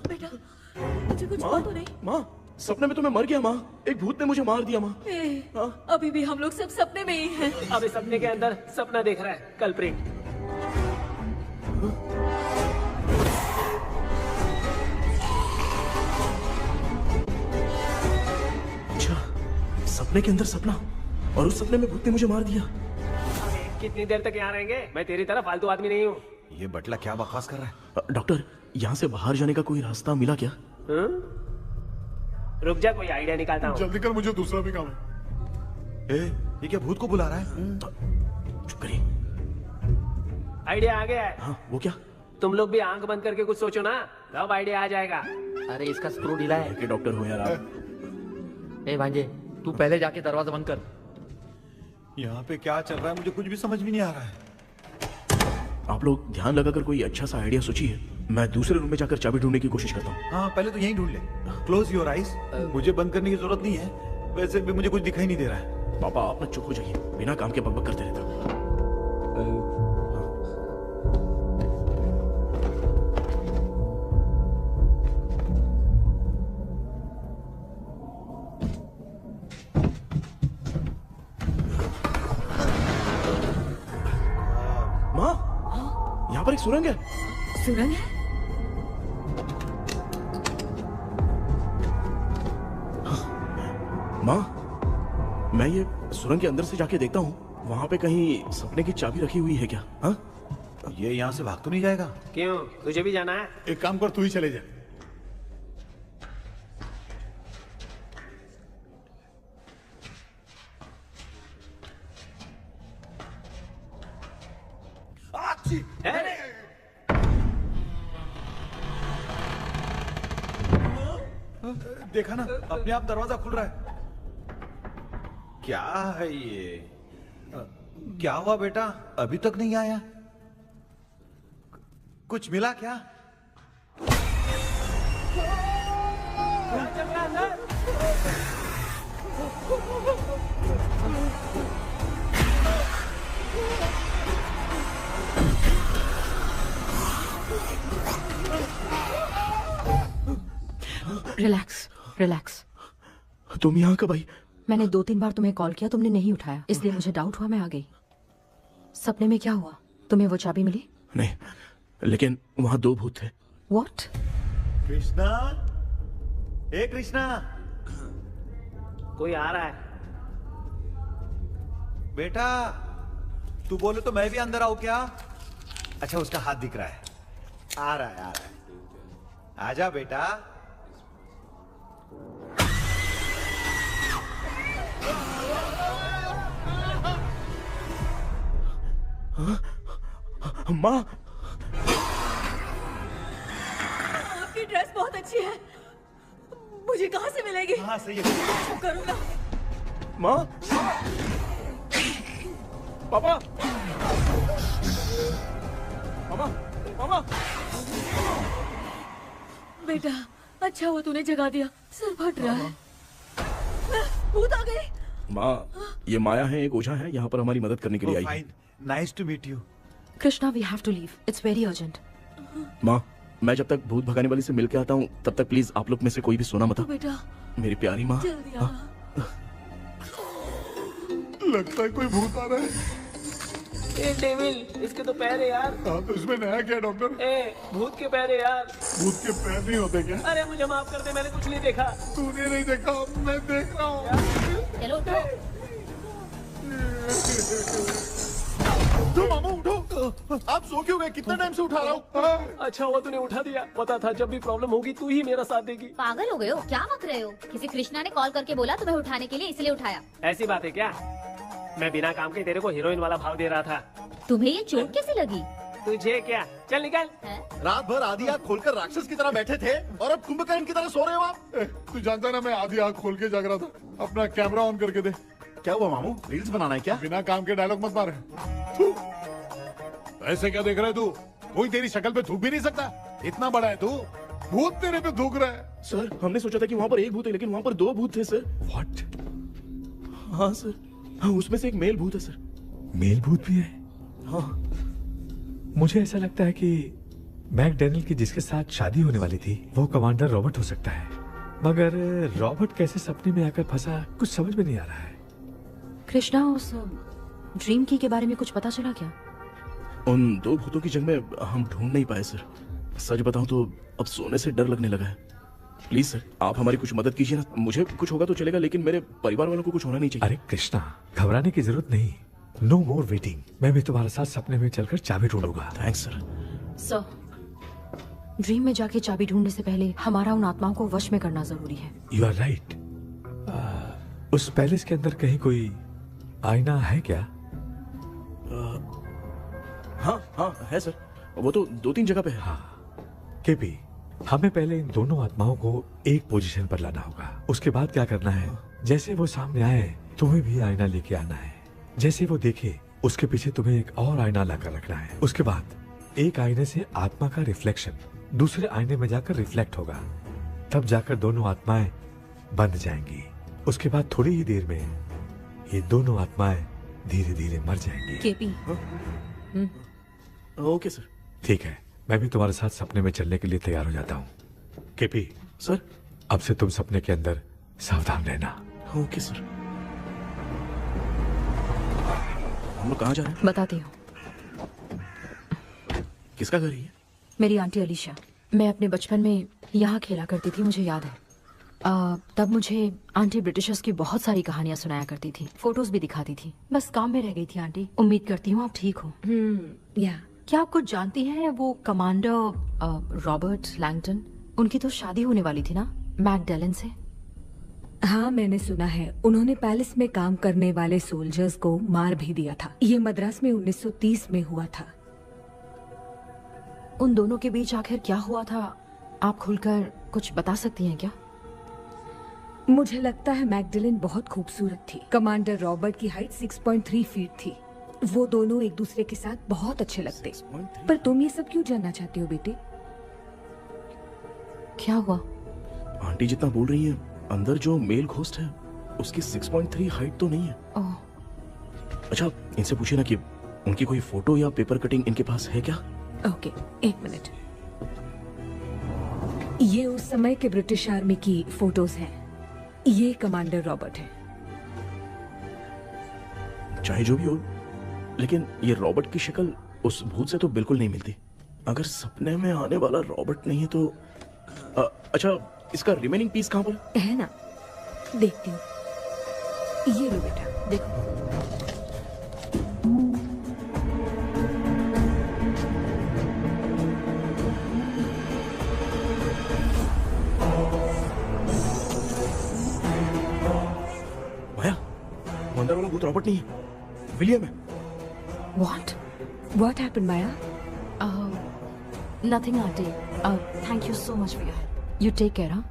बेटा मुझे कुछ हुआ तो नहीं? माँ सपने में तो मैं मर गया माँ, एक भूत ने मुझे मार दिया माँ। अभी भी हम लोग सब सपने में ही हैं। अभी सपने के अंदर सपना देख रहा है कल्प्रिट। अच्छा, सपने के अंदर सपना, और उस सपने में भूत ने मुझे मार दिया। कितनी देर तक यहाँ रहेंगे? मैं तेरी तरह फालतू आदमी नहीं हूँ। ये बटला क्या बकवास कर रहा है? डॉक्टर यहाँ से बाहर जाने का कोई रास्ता मिला क्या? रुक जा, कोई आइडिया निकालता हूँ। जल्दी कर, मुझे दूसरा भी काम है। ये क्या भूत को बुला रहा है? चुप करिए। आइडिया आ गया है। हाँ, वो क्या? तुम लोग भी आंख बंद करके कुछ सोचो ना, तब आइडिया आ जाएगा। अरे इसका स्क्रू ढीला है। कि डॉक्टर हो यार आप। ए भांजे, तू पहले जाके दरवाजा बंद कर। यहाँ पे क्या चल रहा है मुझे कुछ भी समझ में नहीं आ रहा है। आप लोग ध्यान लगाकर कोई अच्छा सा आइडिया सोचिए, मैं दूसरे रूम में जाकर चाबी ढूंढने की कोशिश करता हूँ। हाँ पहले तो यहीं ढूंढ ले। Close your eyes. मुझे बंद करने की जरूरत नहीं है, वैसे भी मुझे कुछ दिखाई नहीं दे रहा है। पापा आप ना चुप हो जाइए, बिना काम के बकबक करते रहता। माँ, यहाँ पर एक सुरंग है। सुरंग है? माँ, मैं ये सुरंग के अंदर से जाके देखता हूँ, वहाँ पे कहीं सपने की चाबी रखी हुई है क्या? हाँ? ये यहाँ से भाग तो नहीं जाएगा? क्यों, तुझे भी जाना है? एक काम कर, तू ही चले जा। देखा ना, अपने आप दरवाजा खुल रहा है। क्या है ये? क्या हुआ बेटा, अभी तक नहीं आया? कुछ मिला क्या? Relax relax. तुम यहाँ कब आई? मैंने 2-3 बार तुम्हें कॉल किया, तुमने नहीं उठाया, इसलिए मुझे डाउट हुआ, मैं आ गई। सपने में क्या हुआ? तुम्हें वो चाबी मिली? नहीं, लेकिन वहाँ 2 भूत थे। What? कृष्णा, ए कृष्णा, कोई आ रहा है। बेटा तू बोले तो मैं भी अंदर आऊं क्या? अच्छा उसका हाथ दिख रहा है, आ रहा है, आ रहा है। आजा बेटा। माँ, आपकी ड्रेस बहुत अच्छी है, मुझे कहाँ से मिलेगी? हाँ सही है। करूँ ना? माँ, पापा, मामा, मामा। बेटा अच्छा हुआ तूने जगा दिया, सर फट रहा है। भूत आ गई। माँ, ये माया है, एक ओझा है, यहाँ पर हमारी मदद करने के लिए आई है। Nice to meet you. Krishna, we have to leave, it's very urgent. माँ, मैं जब तक भूत भगाने वाली से मिल के आता हूँ तब तक प्लीज आप लोग में से कोई भी सोना मत। बेटा मेरी प्यारी माँ। जल्दी आ। लगता है कोई भूत आ रहा है। ए डेविल, इसके तो पैर है यार। हाँ तो इसमें नया क्या डॉक्टर? ए भूत के पैर है यार। भूत के पैर नहीं होते क्या? अरे मुझे माफ कर दे, मैंने कुछ नहीं देखा। तूने नहीं देखा, मैं देख रहा हूँ। चलो उठो। उठो मामू उठो, आप सो क्यों गए? कितना टाइम से उठा रहा हूँ। अच्छा हुआ तूने उठा दिया, पता था जब भी प्रॉब्लम होगी तू ही मेरा साथ देगी। पागल हो गए हो क्या? बक रहे हो? किसी कृष्णा ने कॉल करके बोला तुम्हें उठाने के लिए, इसलिए उठाया। ऐसी बात है क्या? मैं बिना काम के तेरे को हीरोइन वाला भाव दे रहा था। तुम्हें ये चोट कैसे लगी? तुझे क्या? चल निकल। रात भर आधी आँख खोलकर राक्षस की तरह बैठे थे और अब कुंभकर्ण की तरह सो रहे हो आप। तू जानता है ना मैं आधी आँख खोल के जाग रहा था। अपना कैमरा ऑन करके दे। क्या हुआ मामू, रील्स बनाना है क्या? बिना काम के डायलॉग मत मार। ऐसे क्या देख रहा है तू? कोई तेरी शक्ल पे थूक भी नहीं सकता, इतना बड़ा है तू, भूत तेरे पे थूक रहा है। सर हमने सोचा था कि वहाँ पर एक भूत है, लेकिन वहाँ पर 2 भूत थे सर। व्हाट? हाँ सर, हाँ उसमें से एक मेल भूत है सर। मेल भूत भी है? हाँ। मुझे ऐसा लगता है कि मैकडैनियल की जिसके साथ शादी होने वाली थी वो कमांडर रॉबर्ट हो सकता है, मगर रॉबर्ट कैसे सपने में आकर फंसा कुछ समझ में नहीं आ रहा है। कृष्णा, उस ड्रीम की के बारे में कुछ पता चला क्या? उन 2 भूतों की जगह हम ढूंढ नहीं पाए सर। सच बताऊं तो अब सोने से डर लगने लगा है। प्लीज सर, आप हमारी कुछ मदद कीजिए ना। मुझे कुछ होगा तो चलेगा, लेकिन मेरे परिवार वालों को कुछ होना नहीं चाहिए। अरे कृष्णा, घबराने की जरूरत नहीं, नो मोर वेटिंग। मैं भी तुम्हारे साथ सपने में चलकर चाबी ढूंढूंगा। Thanks sir. सर, ड्रीम में जाके चाबी ढूंढने से पहले हमारा उन आत्माओं को वश में करना जरूरी है। You are right. उस पैलेस के अंदर कहीं कोई आईना है क्या? हाँ हाँ है सर, वो तो 2-3 जगह पे है। हाँ केपी, हमें पहले इन दोनों आत्माओं को एक पोजीशन पर लाना होगा। उसके बाद क्या करना है, जैसे वो सामने आए तुम्हें भी आईना लेके आना है। जैसे वो देखे उसके पीछे तुम्हें एक और आईना लाकर रखना है। उसके बाद एक आईने से आत्मा का रिफ्लेक्शन दूसरे आईने में जाकर रिफ्लेक्ट होगा, तब जाकर दोनों आत्माएं बंद जाएंगी। उसके बाद थोड़ी ही देर में ये दोनों आत्माएं धीरे धीरे मर जाएंगी। KP, okay sir. ठीक है, मैं भी तुम्हारे साथ सपने में चलने के लिए तैयार हो जाता हूँ। केपी सर, अब से तुम सपने के अंदर सावधान रहना। Okay sir. हम लोग कहाँ जा रहे हैं? बताती हूँ। किसका घर है ये? मेरी आंटी अलीशा। मैं अपने बचपन में यहाँ खेला करती थी, मुझे याद है। तब मुझे आंटी ब्रिटिशर्स की बहुत सारी कहानियां सुनाया करती थी, फोटोज भी दिखाती थी। बस काम में रह गई थी आंटी। उम्मीद करती हूँ आप ठीक हो। क्या आप कुछ जानती हैं वो कमांडर रॉबर्ट लैंगटन? उनकी तो शादी होने वाली थी ना मैकडैलन से। हाँ मैंने सुना है, उन्होंने पैलेस में काम करने वाले सोल्जर्स को मार भी दिया था। ये मद्रास में 1930 में हुआ था। उन दोनों के बीच आखिर क्या हुआ था, आप खुलकर कुछ बता सकती हैं क्या? मुझे लगता है मैकडैलन बहुत खूबसूरत थी। कमांडर रॉबर्ट की हाइट 6.3 फीट थी वो दोनों एक दूसरे के साथ बहुत अच्छे लगते। पर तुम ये सब क्यों जानना चाहते हो बेटे? क्या हुआ? आंटी जितना बोल रही है, अंदर जो मेल घोस्ट है उसकी 6.3 हाइट तो नहीं है। ओह। अच्छा, इनसे पूछिए ना कि उनकी कोई फोटो या पेपर कटिंग इनके पास है क्या? ओके, एक मिनट। ये उस समय के ब्रिटिश आर्मी की फोटोज हैं। ये कमांडर रॉबर्ट है। चाहे जो भी हो, लेकिन ये रॉबर्ट की शक्ल उस भूत से तो बिल्कुल नहीं मिलती। अगर सपने में आने वाला रॉबर्ट नहीं है तो अच्छा, इसका रिमेनिंग पीस कहाँ पर है? ना, देखती हूँ। ये लो बेटा, देखो। माया, अंदर वाला भूत रॉबर्ट नहीं है, विलियम है। What happened, Maya? Nothing, Auntie. Thank you so much for your help. You take care, huh?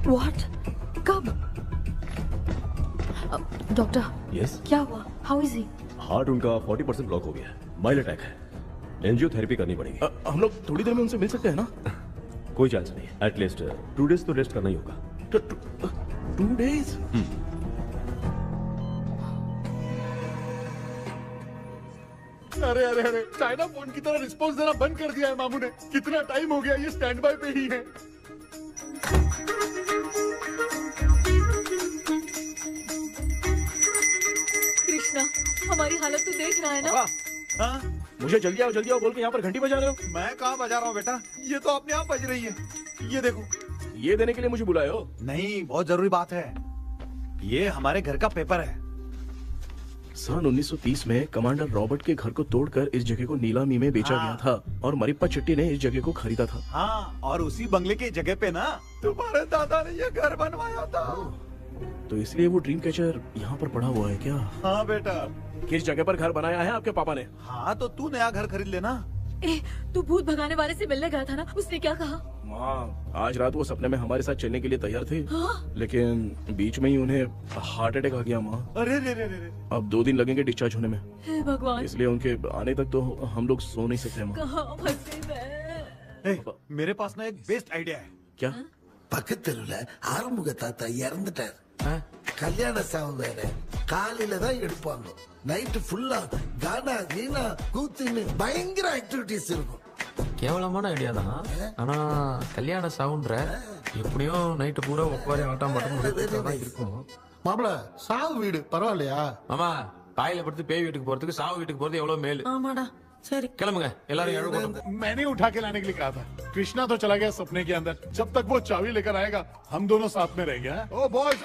What? कब? डॉक्टर। यस। क्या हुआ? How is he? हार्ट उनका 40% ब्लॉक हो गया है। माइल्ड अटैक है। एंजियोथेरेपी करनी पड़ेगी। हम लोग थोड़ी देर में उनसे मिल सकते हैं ना? कोई चांस नहीं। एटलीस्ट 2 डेज तो रेस्ट करना ही होगा। 2 डेज? अरे अरे अरे, चाइना फोन की तरह रिस्पॉन्स देना बंद कर दिया है मामू ने। कितना टाइम हो गया, ये स्टैंड बाय पे ही है। कृष्णा, हमारी हालत तो देख रहा है ना? हाँ? मुझे जल्दी आओ बोल के यहाँ पर घंटी बजा रहे हो। मैं कहाँ बजा रहा हूँ बेटा, ये तो अपने आप बज रही है। ये देखो। ये देने के लिए मुझे बुलाए हो? नहीं, बहुत जरूरी बात है। ये हमारे घर का पेपर है। सन 1930 में कमांडर रॉबर्ट के घर को तोड़कर इस जगह को नीलामी में बेचा गया था और मरिप्पा चिट्टी ने इस जगह को खरीदा था। हाँ, और उसी बंगले की जगह पे ना तुम्हारे दादा ने ये घर बनवाया था। तो इसलिए वो ड्रीम कैचर यहाँ पर पड़ा हुआ है क्या? हाँ बेटा। किस जगह पर घर बनाया है आपके पापा ने? हाँ, तो तू नया घर खरीद लेना। तू भूत भगाने वाले से मिलने गया था ना, उसने क्या कहा? माँ, आज रात वो सपने में हमारे साथ चलने के लिए तैयार थे। हाँ? लेकिन बीच में ही उन्हें हार्ट अटैक आ गया माँ। अरे रे रे रे। अब 2 दिन लगेंगे डिस्चार्ज होने में। हे भगवान। इसलिए उनके आने तक तो हम लोग सो नहीं सकते माँ। कहाँ फंसे मैं? मेरे पास ना एक बेस्ट आइडिया है। क्या? பக்கத்தெருவுல ஆறுமுக தாத்தா இறந்துட்டார். கல்யாண சாவு வேற. காலையில தான் எடுப்பாங்க. நைட் ஃபுல்லா கானா கீனா கூத்துன்னு பயங்கர ஆக்டிவிட்டிஸ் இருக்கும். கேவலமான ஐடியா தான். ஆனா கல்யாண சவுண்ட்ற எப்படியும் நைட்டு பூரா உட்காரி ஆட்டம் பாட்டம் இருக்கும். மாப்பிள, சாவு வீடு பரவாயில்லையா? மாமா, காயில படுத்து பேய் வீட்டுக்கு போறதுக்கு சாவு வீட்டுக்கு போறது எவ்வளவு மேல். ஆமாடா, சரி கிளம்புங்க எல்லாரும் எழுந்து। मैंने उठा के लाने के लिए कहा था। कृष्णा तो चला गया सपने के अंदर। जब तक वो चाबी लेकर आएगा हम दोनों साथ में रहेंगे। ओ बॉयज,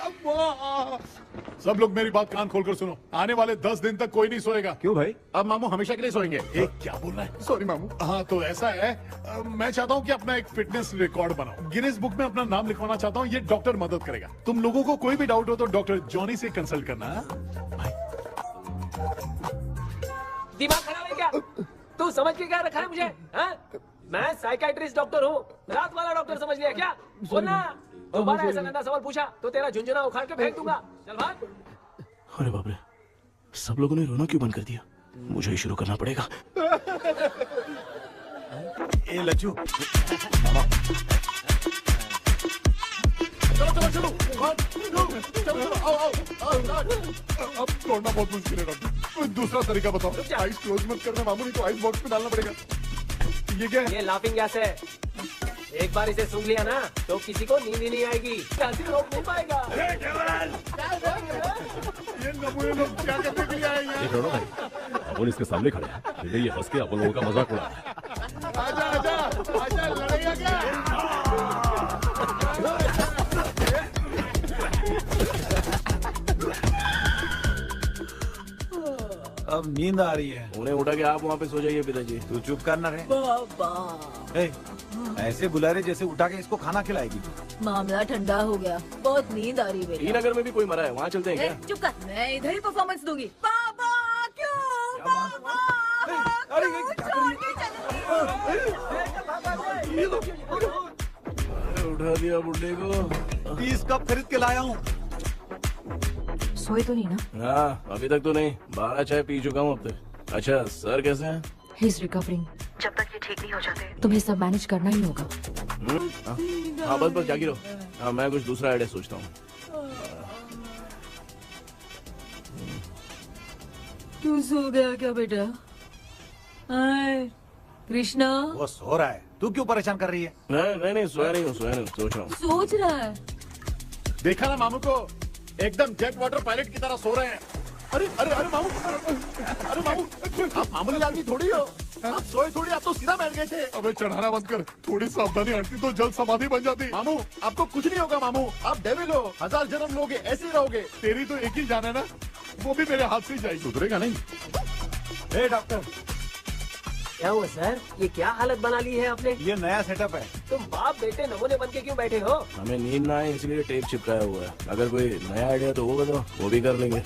सब लोग मेरी बात कान खोलकर सुनो। आने वाले 10 दिन तक कोई नहीं सोएगा। क्यों भाई? अब मामू हमेशा के लिए सोएंगे। क्या बोल रहा है? सॉरी मामू। हाँ, तो ऐसा है, मैं चाहता हूँ कि अपना एक फिटनेस रिकॉर्ड बनाओ। गिनीज बुक में अपना नाम लिखवाना चाहता हूँ। ये डॉक्टर मदद करेगा। तुम लोगों को कोई भी डाउट हो तो डॉक्टर जॉनी से कंसल्ट करना। दिमाग खराब है क्या? तू समझ के क्या रखा है मुझे? हाँ? मैं साइकाइट्रिस्ट डॉक्टर हूँ, रात वाला डॉक्टर समझ लिया क्या? बोलना, दोबारा ऐसा गंदा सवाल पूछा तो तेरा झुंझुना उखाड़ के फेंक दूंगा। चल भाग। अरे बाप रे, सब लोगों ने रोना क्यों बंद कर दिया? मुझे ही शुरू करना पड़ेगा। ए लज्जू, चलो, अब छोड़ना बहुत मुश्किल है डॉक्टर। कोई दूसरा तरीका बताओ। आइस क्लोज मत करना मामू, नहीं तो आइस बॉक्स में डालना पड़ेगा। ये क्या है? ये लाफिंग गैस है। एक बार इसे सूंघ लिया ना तो किसी को नींद ही नहीं आएगी, रोक नहीं पाएगा। ये नमूने लोग क्या करने के लिए आए हैं? छोड़ो भाई, अपन इसके सामने खड़े हैं। फिर ये हंस के अपन लोगों का मजाक उड़ा है। आजा, लड़ेगा क्या? अब नींद आ रही है। उन्हें उठा के आप वहाँ पे सो जाइए पिताजी। तू चुप करना रे। बाबा। ऐसे बुला रहे जैसे उठा के इसको खाना खिलाएगी। मामला ठंडा हो गया, बहुत नींद आ रही टी नगर में भी कोई मरा है, वहाँ चलते हैं क्या? चुप कर, मैं इधर ही परफॉर्मेंस दूंगी। पापा क्यों? पापा उठा दिया बुड्ढे को। 30 कप खरीद के लाया हूँ। सोए तो नहीं ना? हाँ, अभी तक तो नहीं, 12 चाय पी चुका हूँ अब तक। अच्छा, सर कैसे हैं? He is recovering. जब तक ये ठीक नहीं हो जाते तुम्हें सब मैनेज करना ही होगा। हाँ बस जागी रहो। हाँ, मैं कुछ दूसरा आइडिया सोचता हूँ। तू सो गया क्या बेटा? हाय कृष्णा। वो सो रहा है, तू क्यों परेशान कर रही है? नहीं सोया नहीं हूँ, सोच रहा हूँ। सोच रहा है? देखा ना मामू को, एकदम जेट वाटर पायलट की तरह सो रहे हैं। अरे अरे अरे मामू, अरे मामू, आप मामूली आदमी थोड़ी हो, आप सोए थोड़ी, आप तो सीधा बैठ गए थे। अबे चढ़ाना बंद कर, थोड़ी सावधानी हटती तो जल्द समाधि बन जाती। मामू आपको कुछ नहीं होगा मामू, आप डेविल हो, 1000 जन्म लोगे ऐसे ही रहोगे। तेरी तो एक ही जान है ना, वो भी मेरे हाथ से ही जाएगी। सुधरेगा नहीं। हे डॉक्टर, क्या हुआ सर? ये क्या हालत बना ली है आपने? ये नया सेटअप है। तुम बाप बेटे नमूने बन के क्यों बैठे हो? हमें नींद ना आए इसलिए टेप चिपकाया हुआ है। अगर कोई नया आइडिया तो वो बताओ, वो भी कर लेंगे।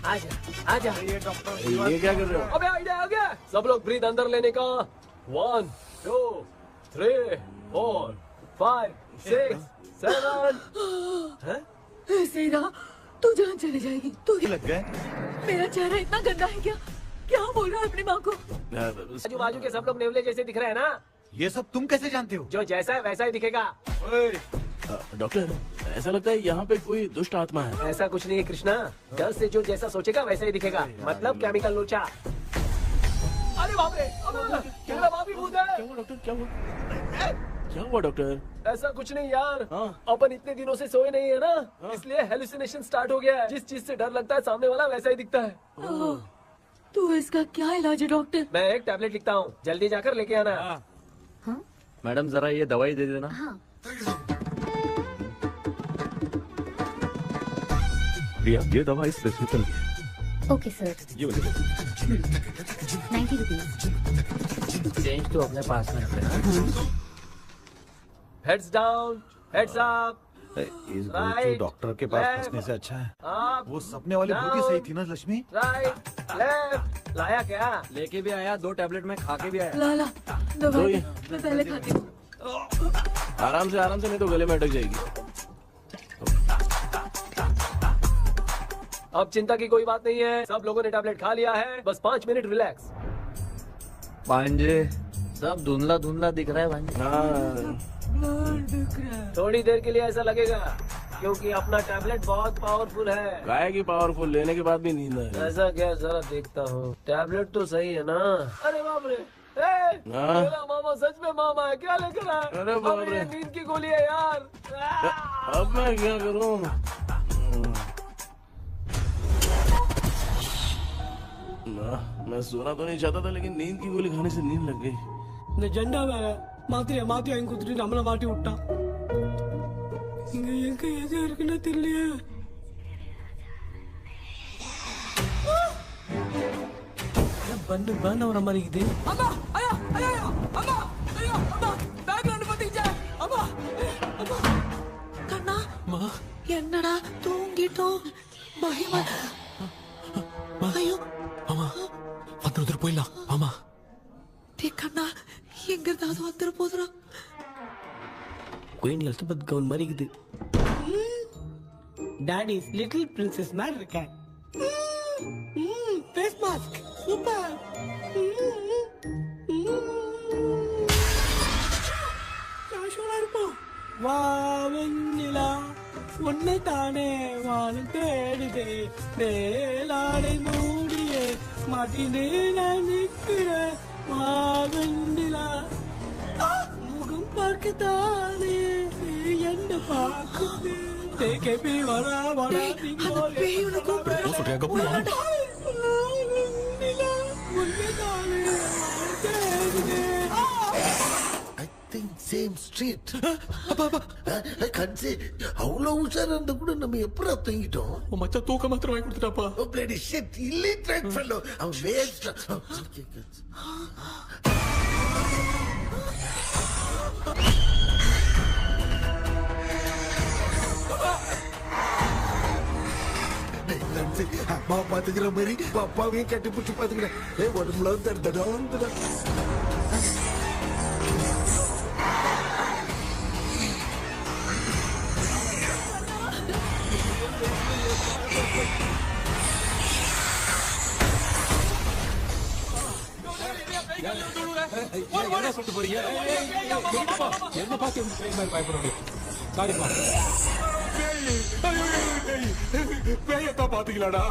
आजा आजा। ये डॉक्टर, ये क्या कर रहे हो? अबे आइडिया आ गया। सब लोग ब्रीथ अंदर लेने का। 1 2 3 4 5 6 7। सीधा तू जान चली जाएगी। तू लग गए? मेरा चेहरा इतना गंदा है क्या? क्या बोल रहा है अपनी माँ को? आजू बाजू के सब लोग नेवले जैसे दिख रहे हैं ना? ये सब तुम कैसे जानते हो? जो जैसा है वैसा ही दिखेगा। डॉक्टर, ऐसा लगता है यहाँ पे कोई दुष्ट आत्मा है। ऐसा कुछ नहीं है कृष्णा, डर से जो जैसा सोचेगा वैसा ही दिखेगा। मतलब केमिकल लोचा। अरे बाप रे, मेरा बाप ही भूत है। क्या हुआ डॉक्टर, क्या हुआ? क्या हुआ डॉक्टर? ऐसा कुछ नहीं यार, अपन इतने दिनों से सोए नहीं है ना, इसलिए हेलुसिनेशन स्टार्ट हो गया है। जिस चीज से डर लगता है सामने वाला वैसा ही दिखता है। तो इसका क्या इलाज है डॉक्टर? मैं एक टैबलेट लिखता हूँ, जल्दी जाकर लेके आना। मैडम जरा ये दवाई दे देना। प्रिया, ये दवा इस प्रिस्क्रिप्शन की है। Okay sir. ये वाली 90 रुपीज। चेंज तो अपने पास में रखना। Heads down, heads up. इस गोचू डॉक्टर के पास फंसने से अच्छा है वो सपने वाली बुद्धि सही थी ना लक्ष्मी। Right left. लाया क्या? लेके भी आया, 2 टैबलेट में खा के भी आया। ला दवाई मैं पहले खाती हूँ। आराम से नहीं तो गले में अटक जाएगी। अब चिंता की कोई बात नहीं है, सब लोगों ने टैबलेट खा लिया है, बस 5 मिनट रिलैक्स। भांजे सब धुंधला धुंधला दिख रहा है भांजे। थोड़ी देर के लिए ऐसा लगेगा क्योंकि अपना टैबलेट बहुत पावरफुल है। गाय की पावरफुल, लेने के बाद भी नींद है। ऐसा क्या? जरा देखता हूँ, टैबलेट तो सही है ना? अरे बाप रे, मेरा मामा सच में मामा है, क्या लेकर आया? अरे बाप रे, नींद की गोली है यार। अब मैं क्या करूँ? मैं सोना तो नहीं चाहता था, लेकिन नींद की गोली खाने से नींद लग गई। निजंडा वाला मातिया मातिया इन कुछ नहीं हमला माटी उठा इंगे ये इरकना तिल्लिया बन और हमारी इधे अम्मा आया अम्मा बैकग्राउंड पतिजा अम्मा कन्ना मां என்னடா தூங்கிட்டோம் மகிமா ஐயோ அம்மா வந்து போயிடலாம் அம்மா देखना எங்கிருந்தாவது வந்துட போதுரா குயின் எலிசபெத் கவுன் மாதிரி இருக்குது டாடிஸ் லிட்டில் பிரின்சஸ் மாதிரி இருக்கேன் ஃபேஸ் மாஸ்க் சூப்பர் காஷோலா இருப்போம் வா வெண்ணிலா உன்னை தானே வானம் தேடுதே மேலாடை மூடியே மாட்டினே நான் நிற்கிறேன் மாவெண்டிலா முகம் பார்க்கத்தானே என்ன பார்க்குது தேக்கே வரா வரா பேயுன கூப்பிடுறா சேம் ஸ்ட்ரீட் கன்சி அவ்வளவு உஷாரா இருந்தா கூட நம்ம எப்படா தூங்கிட்டோம் மச்சா தூக்க மாத்திரம் வாங்கி கொடுத்துட்டாப்பா பிளடி ஷிட் இல்லிட்ரேட் ஃபெல்லோ அவன் வேஸ்ட் அம்மா பாத்துக்கிற மாதிரி அப்பாவையும் கட்டி பிடிச்சி பாத்துக்கிறேன். உடம்புல தடுத்தடா. என்ன சொல்லிட்டு போறீங்க? என்ன பார்த்து பயப்பட சாரிப்பா. பேயத்தான் பாத்தீங்களாடா?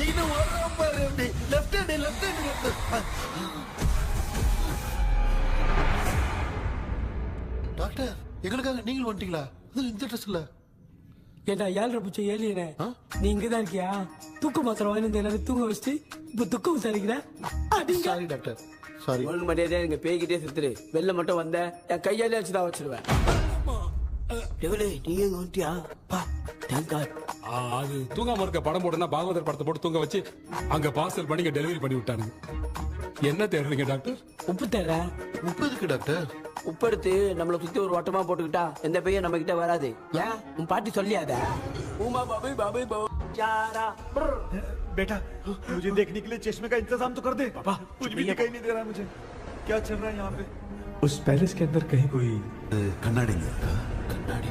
நீங்க ஓடுறா பாரு. Left hand left hand. Doctor எங்களுக்காக நீங்கள் வந்துட்டீங்களா? இந்த ட்ரெஸ்ல ஏண்டா 7:30 பூச்சி ஏலியனே, நீ இங்கதான் இருக்கியா? தூக்க மாத்திரம் வாங்கி எல்லாரும் தூங்க வச்சுட்டு இப்ப துக்கம் விசாரிக்கிற. Sorry doctor, sorry. ஒழுங்கு மரியாதையா எங்க பேய்கிட்டே செத்துரு. வெளில மட்டும் வந்த என் கையாலே வச்சுதான் வச்சிருவேன். நீ எங்க வந்துட்டியா? அது தூங்காம இருக்க படம் போடுனா பாகவதர் படத்தை போட்டு தூங்க வச்சு அங்க பார்சல் பண்ணி டெலிவரி பண்ணி விட்டானுங்க. என்ன தேடுறீங்க டாக்டர்? உப்பு தேடுற. உப்பு எதுக்கு டாக்டர்? உப்பு எடுத்து நம்மளை சுத்தி ஒரு வட்டமா போட்டுக்கிட்டா எந்த பையன் நம்ம கிட்ட வராது. ஏன் உன் பாட்டி சொல்லியாத? उमा बाबी बाबी चारा बेटा मुझे देखने के लिए चश्मे का इंतजाम तो कर दे। पापा कुछ भी दिखाई नहीं दे रहा मुझे, क्या चल रहा है यहाँ पे? उस पैलेस के अंदर कहीं कोई கண்ணாடி கண்ணாடி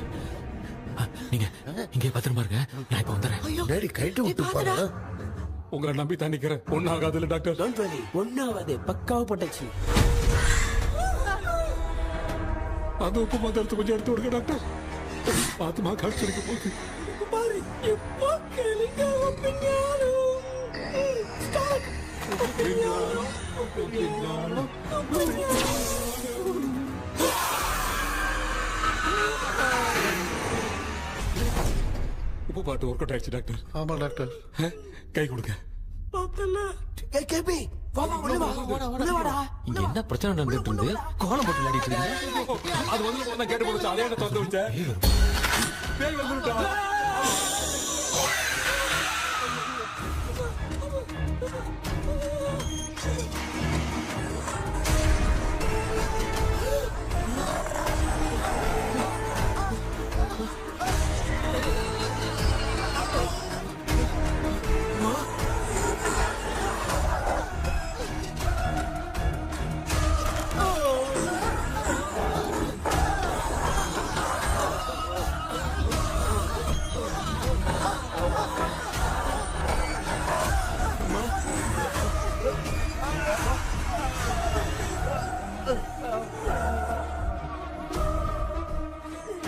நீங்க இங்கே பத்திரமா இருங்க, நான் இப்ப வந்துடுறேன். டேடி கைட்டு விட்டு பாரு. உங்களை நம்பி தான் நிக்கிறேன். ஒன்னும் ஆகாதுல்ல டாக்டர்? டோன்ட் வரி, ஒன்னும் ஆகாது, பக்காவா போட்டாச்சு. அது உப்பு மாத்திரத்தை கொஞ்சம் எடுத்து விடுங்க டாக்டர். ஆத்மா காட்சிருக்க போகுது. பாரு எப்போ கேளுங்க. உப்பு பாட்டு ஒர்க் அவுட் ஆயிடுச்சு டாக்டர். ஆமா டாக்டர். கை கொடுங்க. இங்க என்ன பிரச்சனை நடந்துட்டு இருந்து கோலம் போட்டு விளையாடிட்டு இருக்கு? அது வந்து கேட்டு போச்சு. அதே திறந்து வச்சேன். பேய் வந்துட்டா.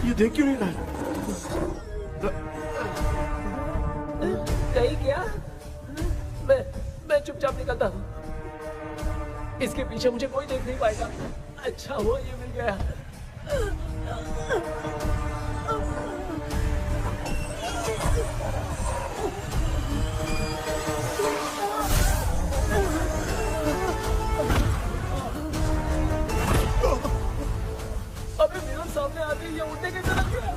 ये देख क्यों नहीं रहा? नहीं क्या? मैं चुपचाप निकलता हूँ। इसके पीछे मुझे कोई देख नहीं पाएगा। अच्छा हुआ ये मिल गया। अबे मेरे सामने आते ही ये उड़ने की तरफ गया।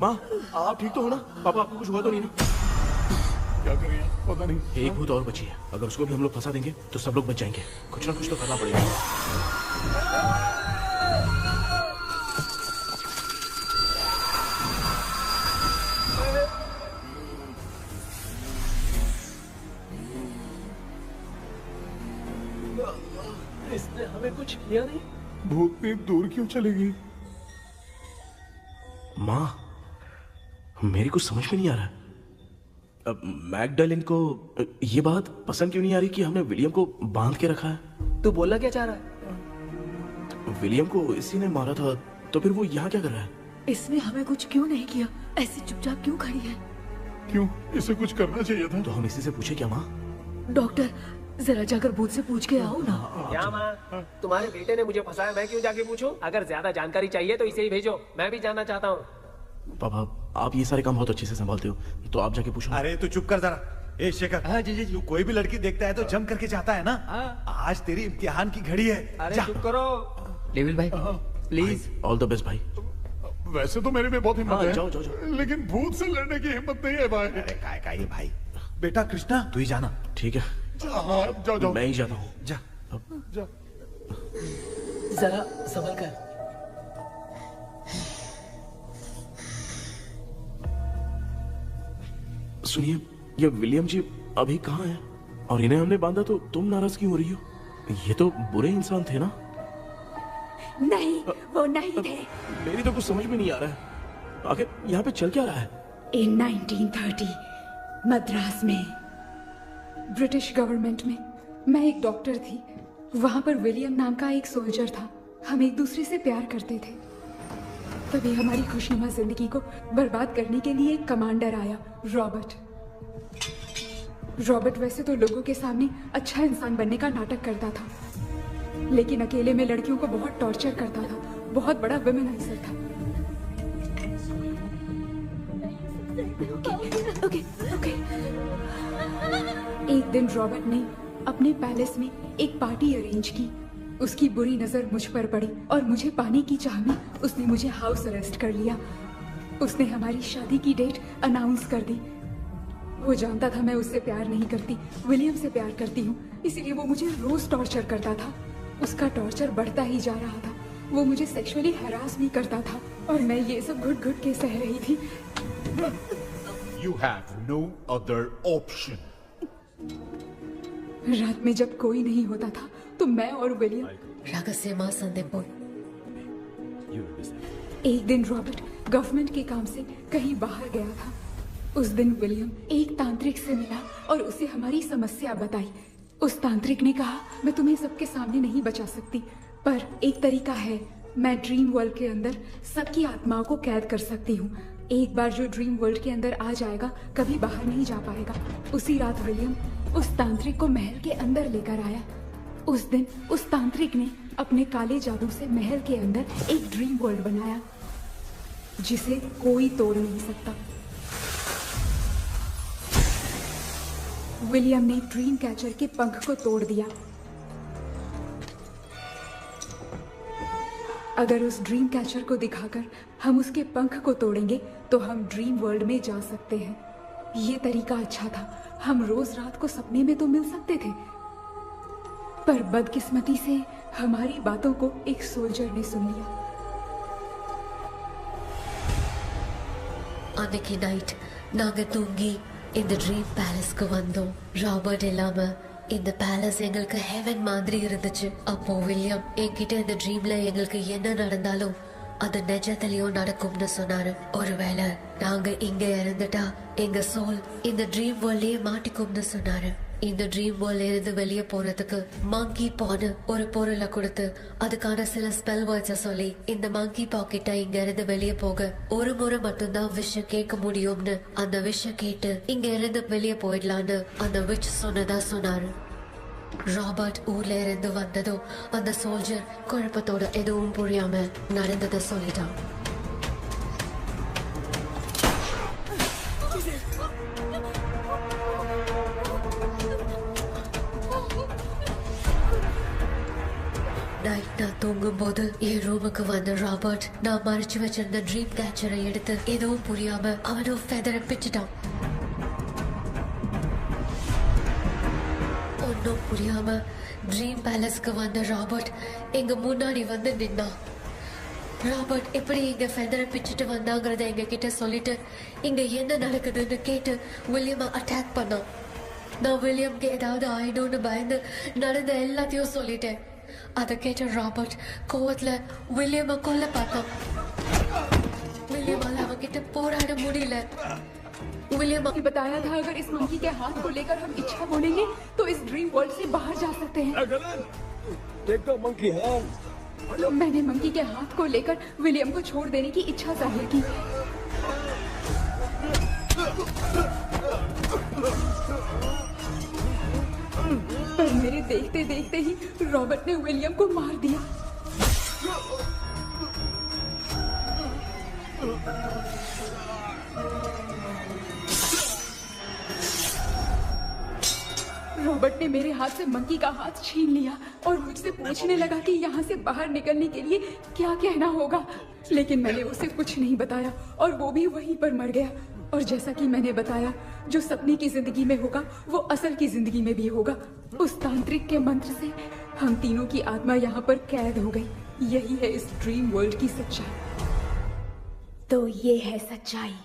माँ आप ठीक तो हो ना? पापा आपको कुछ हुआ तो नहीं ना? क्या करें पता नहीं। एक भूत और बची है, अगर उसको भी हम लोग फंसा देंगे तो सब लोग बच जाएंगे। कुछ ना कुछ तो करना पड़ेगा। इसने हमें कुछ किया नहीं। भूतनी दूर क्यों चलेगी? माँ मेरी कुछ समझ में नहीं आ रहा। अब मैगडालिन को ये बात पसंद क्यों नहीं आ रही कि हमने विलियम को बांध के रखा है? तू बोलना क्या चाह रहा है? विलियम को इसी ने मारा था, तो फिर वो यहाँ क्या कर रहा है? इसने हमें कुछ क्यों नहीं किया? ऐसे चुपचाप क्यों खड़ी है? क्यों, इसे कुछ करना चाहिए था। तो हम इसी से पूछे क्या माँ? डॉक्टर जरा जाकर भूत से पूछ के आओ ना। क्या माँ, तुम्हारे बेटे ने मुझे फंसाया, मैं क्यों जाके पूछूं? अगर ज्यादा जानकारी चाहिए तो इसे ही भेजो, मैं भी जानना चाहता हूँ। पापा आप ये सारे काम बहुत अच्छे से संभालते हो, तो आप जाके पूछो। अरे तू चुप कर जरा। ए शेखर, हाँ जी तू कोई भी लड़की देखता है तो जम करके चाहता है ना? आज तेरी इम्तिहान की घड़ी है। अरे चुप करो। लेविल भाई प्लीज। ऑल द बेस्ट भाई। वैसे तो मेरे में बहुत हिम्मत है, जाओ जाओ जाओ। लेकिन भूत से लड़ने की हिम्मत नहीं है भाई। अरे काय ये भाई, बेटा कृष्णा तू ही जाना। ठीक है हाँ जाओ जाओ। मैं ही जाता हूँ। जा जा। जरा संभल कर। सुनिए, ये विलियम जी अभी कहाँ हैं? और इन्हें हमने बांधा तो तुम नाराज क्यों हो रही हो? ये तो बुरे इंसान थे ना? नहीं, वो नहीं थे। मेरी तो कुछ समझ में नहीं आ रहा है, आखिर यहाँ पे चल क्या रहा है? इन 1930 मद्रास में ब्रिटिश गवर्नमेंट में मैं एक डॉक्टर थी। वहां पर विलियम नाम का एक सोल्जर था। हम एक दूसरे से प्यार करते थे। तभी हमारी खुशनुमा जिंदगी को बर्बाद करने के लिए एक कमांडर आया, रॉबर्ट। रॉबर्ट वैसे तो लोगों के सामने अच्छा इंसान बनने का नाटक करता था, लेकिन अकेले में लड़कियों को बहुत टॉर्चर करता था। बहुत बड़ा वुमेनाइजर था। ओके। एक दिन रॉबर्ट ने अपने पैलेस में एक पार्टी अरेंज की। उसकी बुरी नजर मुझ पर पड़ी और मुझे पाने की चाह में उसने मुझे हाउस अरेस्ट कर लिया। उसने हमारी शादी की डेट अनाउंस कर दी। वो जानता था मैं उससे प्यार नहीं करती, विलियम से प्यार करती हूँ, इसलिए वो मुझे रोज टॉर्चर करता था। उसका टॉर्चर बढ़ता ही जा रहा था। वो मुझे सेक्सुअली हैरास भी करता था और मैं ये सब घुट-घुट के सह रही थी। You have no other option. रात में जब कोई नहीं होता था तो मैं और विलियम रहस्यमा संदेपुर। एक दिन रॉबर्ट गवर्नमेंट के काम से कहीं बाहर गया था। उस दिन विलियम एक तांत्रिक से मिला और उसे हमारी समस्या बताई। उस तांत्रिक ने कहा, मैं तुम्हें सबके सामने नहीं बचा सकती, पर एक तरीका है। मैं ड्रीम वर्ल्ड के अंदर सबकी आत्माओं को कैद कर सकती हूँ। एक बार जो ड्रीम वर्ल्ड के अंदर आ जाएगा कभी बाहर नहीं जा पाएगा। उसी रात विलियम उस तांत्रिक को महल के अंदर लेकर आया। उस दिन उस तांत्रिक ने अपने काले जादू से महल के अंदर एक ड्रीम वर्ल्ड बनाया जिसे कोई तोड़ नहीं सकता। विलियम ने ड्रीम कैचर के पंख को तोड़ दिया। अगर उस ड्रीम कैचर को दिखाकर हम उसके पंख को तोड़ेंगे तो हम ड्रीम वर्ल्ड में जा सकते हैं। ये तरीका अच्छा था। हम रोज रात को सपने में तो मिल सकते थे, पर बदकिस्मती से हमारी बातों को एक सोल्जर ने सुन लिया। அன்னைக்கு நைட் நாங்க தூங்கி இந்த ட்ரீம் பேலஸ்க்கு வந்தோம். ராபர்ட் இல்லாம இந்த பேலஸ் எங்களுக்கு ஹெவன் மாதிரி இருந்துச்சு. அப்போ வில்லியம் என்கிட்ட இந்த ட்ரீம்ல எங்களுக்கு என்ன நடந்தாலும் அது நிஜத்திலயும் நடக்கும்னு சொன்னாரு. ஒருவேளை நாங்க இங்க இறந்துட்டா எங்க சோல் இந்த ட்ரீம் வேர்ல்ட்லயே மாட்டிக்கும்னு சொன்னாரு. இந்த ட்ரீம் வேர்ல்ட்ல இருந்து வெளியே போறதுக்கு மங்கி பான்னு ஒரு பொருளை கொடுத்து அதுக்கான சில ஸ்பெல் வேர்ட்ஸை சொல்லி இந்த மங்கி பாக்கெட்டை இங்க இருந்து வெளியே போக ஒரு முறை மட்டும்தான் விஷயம் கேட்க முடியும்னு அந்த விஷயம் கேட்டு இங்க இருந்து வெளியே போயிடலான்னு அந்த விச் சொன்னதா சொன்னாரு. ராபர்ட் ஊர்ல இருந்து வந்ததும் அந்த சோல்ஜர் குழப்பத்தோட எதுவும் புரியாம நடந்ததை சொல்லிட்டான். நைட் நான் தூங்கும் போது என் ரூமுக்கு வந்த ராபர்ட் நான் மறைச்சு வச்சிருந்த ட்ரீம் கேச்சரை எடுத்து எதுவும் புரியாம அவனும் ஃபெதரை பிச்சுட்டான். ஒன்னும் புரியாம ட்ரீம் பேலஸ்க்கு வந்த ராபர்ட் எங்க முன்னாடி வந்து நின்னான். ராபர்ட் எப்படி இங்க ஃபெதரை பிச்சுட்டு வந்தாங்கிறத எங்க கிட்ட சொல்லிட்டு இங்க என்ன நடக்குதுன்னு கேட்டு வில்லியமை அட்டாக் பண்ணான். நான் வில்லியம்க்கு ஏதாவது ஆயிடும்னு பயந்து நடந்த எல்லாத்தையும் சொல்லிட்டேன். அதை கேட்ட ராபர்ட் கோவத்துல வில்லியமை கொல்ல பார்த்தான். विलियम அவங்கிட்ட போராட முடியல. विलियम ने बताया था अगर इस मंकी के हाथ को लेकर हम इच्छा बोलेंगे तो इस ड्रीम वर्ल्ड से बाहर जा सकते हैं. मैंने मंकी के हाथ को लेकर विलियम को छोड़ देने की इच्छा जाहिर की. पर मेरे देखते देखते ही रॉबर्ट ने विलियम को मार दिया. रॉबर्ट ने मेरे हाथ से मंकी का हाथ छीन लिया और मुझसे पूछने लगा कि यहाँ से बाहर निकलने के लिए क्या कहना होगा. लेकिन मैंने उसे कुछ नहीं बताया और वो भी वहीं पर मर गया. और जैसा कि मैंने बताया, जो सपने की जिंदगी में होगा वो असल की जिंदगी में भी होगा। उस तांत्रिक के मंत्र से हम तीनों की आत्मा यहाँ पर कैद हो गई। यही है इस ड्रीम वर्ल्ड की सच्चाई। तो ये है सच्चाई।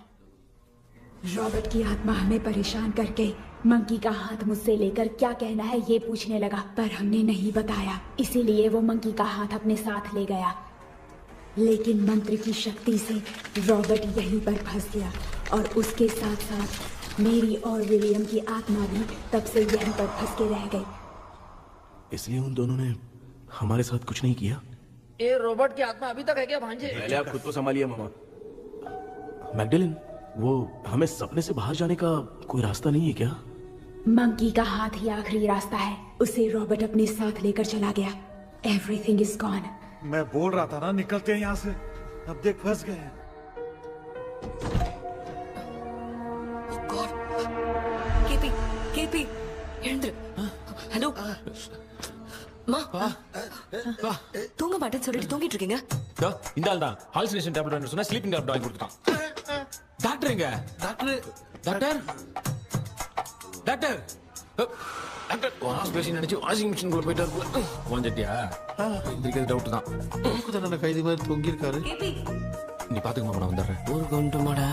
रॉबर्ट की आत्मा हमें परेशान करके मंकी का हाथ मुझसे लेकर क्या कहना है ये पूछने लगा, पर हमने नहीं बताया, इसीलिए वो मंकी का हाथ अपने साथ ले गया। लेकिन मंत्र की शक्ति से रॉबर्ट यहीं पर फंस गया और उसके साथ साथ मेरी और विलियम की आत्मा भी तब से यहीं पर फंस के रह गई। इसलिए उन दोनों ने हमारे साथ कुछ नहीं किया। ये रॉबर्ट की आत्मा अभी तक है क्या भांजे? पहले आप खुद को संभालिए मामा। मैगडेलिन, वो हमें सपने से बाहर जाने का कोई रास्ता नहीं है क्या? मंकी का हाथ ही आखिरी रास्ता है। उसे रॉबर्ट अपने साथ लेकर चला गया। Everything is gone. मैं बोल रहा था ना, निकलते हैं यहाँ से। अब देख फंस गए हैं। केपी, केपी, യേന്ദ്ര, ஹலோ மா, தூங்க மாட்டேன்னு சொல்லிட்டு தூங்கிட்டு இருக்கீங்க? இந்த ஆள் தான் ஹாலுசினேஷன் டேப்லெட் வேணும் சொன்னா ஸ்லீப்பிங் டேப்லெட் வாங்கி கொடுத்துட்டான். டாக்டர் எங்க? Doctor doctor doctor doctor wash basin நினைச்சு வாஷிங் மிஷின் குள்ள போயிட்டாரு. வாஞ்சிட்டியா? இதுக்கு டவுட் தான். உங்களுக்கு தான கைதி மாதிரி தொங்கி இருக்காரு. நீ பாத்துக்கமா, நான் வந்துறேன். ஒரு கொண்டுமாடா.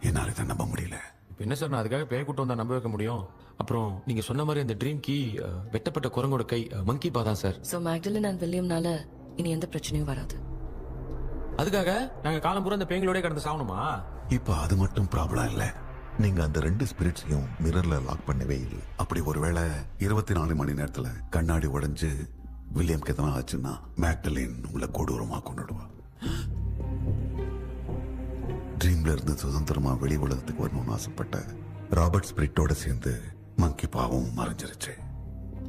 என்னால தான் நம்ப முடியல. என்ன சார், நான் அதுக்காக பேய் கூட்டம் வந்தா நம்ப வைக்க முடியும்? அப்புறம் நீங்க சொன்ன மாதிரி அந்த ட்ரீம் கீ வெட்டப்பட்ட குரங்கோட கை மங்கி பா தான் சார். சோ மேக்டலின் அண்ட் வில்லியம்னால இனி எந்த பிரச்சனையும் வராது. அதுக்காக நாங்க காலம் பூரா அந்த பேய்களோட கடந்து சாவணுமா? இப்ப அது மட்டும் ப்ராப்ளம் இல்ல. நீங்க அந்த 2 ஸ்பிரிட்ஸையும் மிரர்ல லாக் பண்ணவே இல்லை. அப்படி ஒருவேளை 24 மணி நேரத்துல கண்ணாடி உடைஞ்சு வில்லியம்க்கு எதனா ஆச்சுன்னா மேக்டலின் உங்களை கொடூரமா கொண்டுடுவா. ட்ரீம்ல இருந்து சுதந்திரமா வெளி உலகத்துக்கு வரணும்னு ஆசைப்பட்ட ராபர்ட் ஸ்பிரிட்டோட சேர்ந்து मंकी पावों मरंजरचे।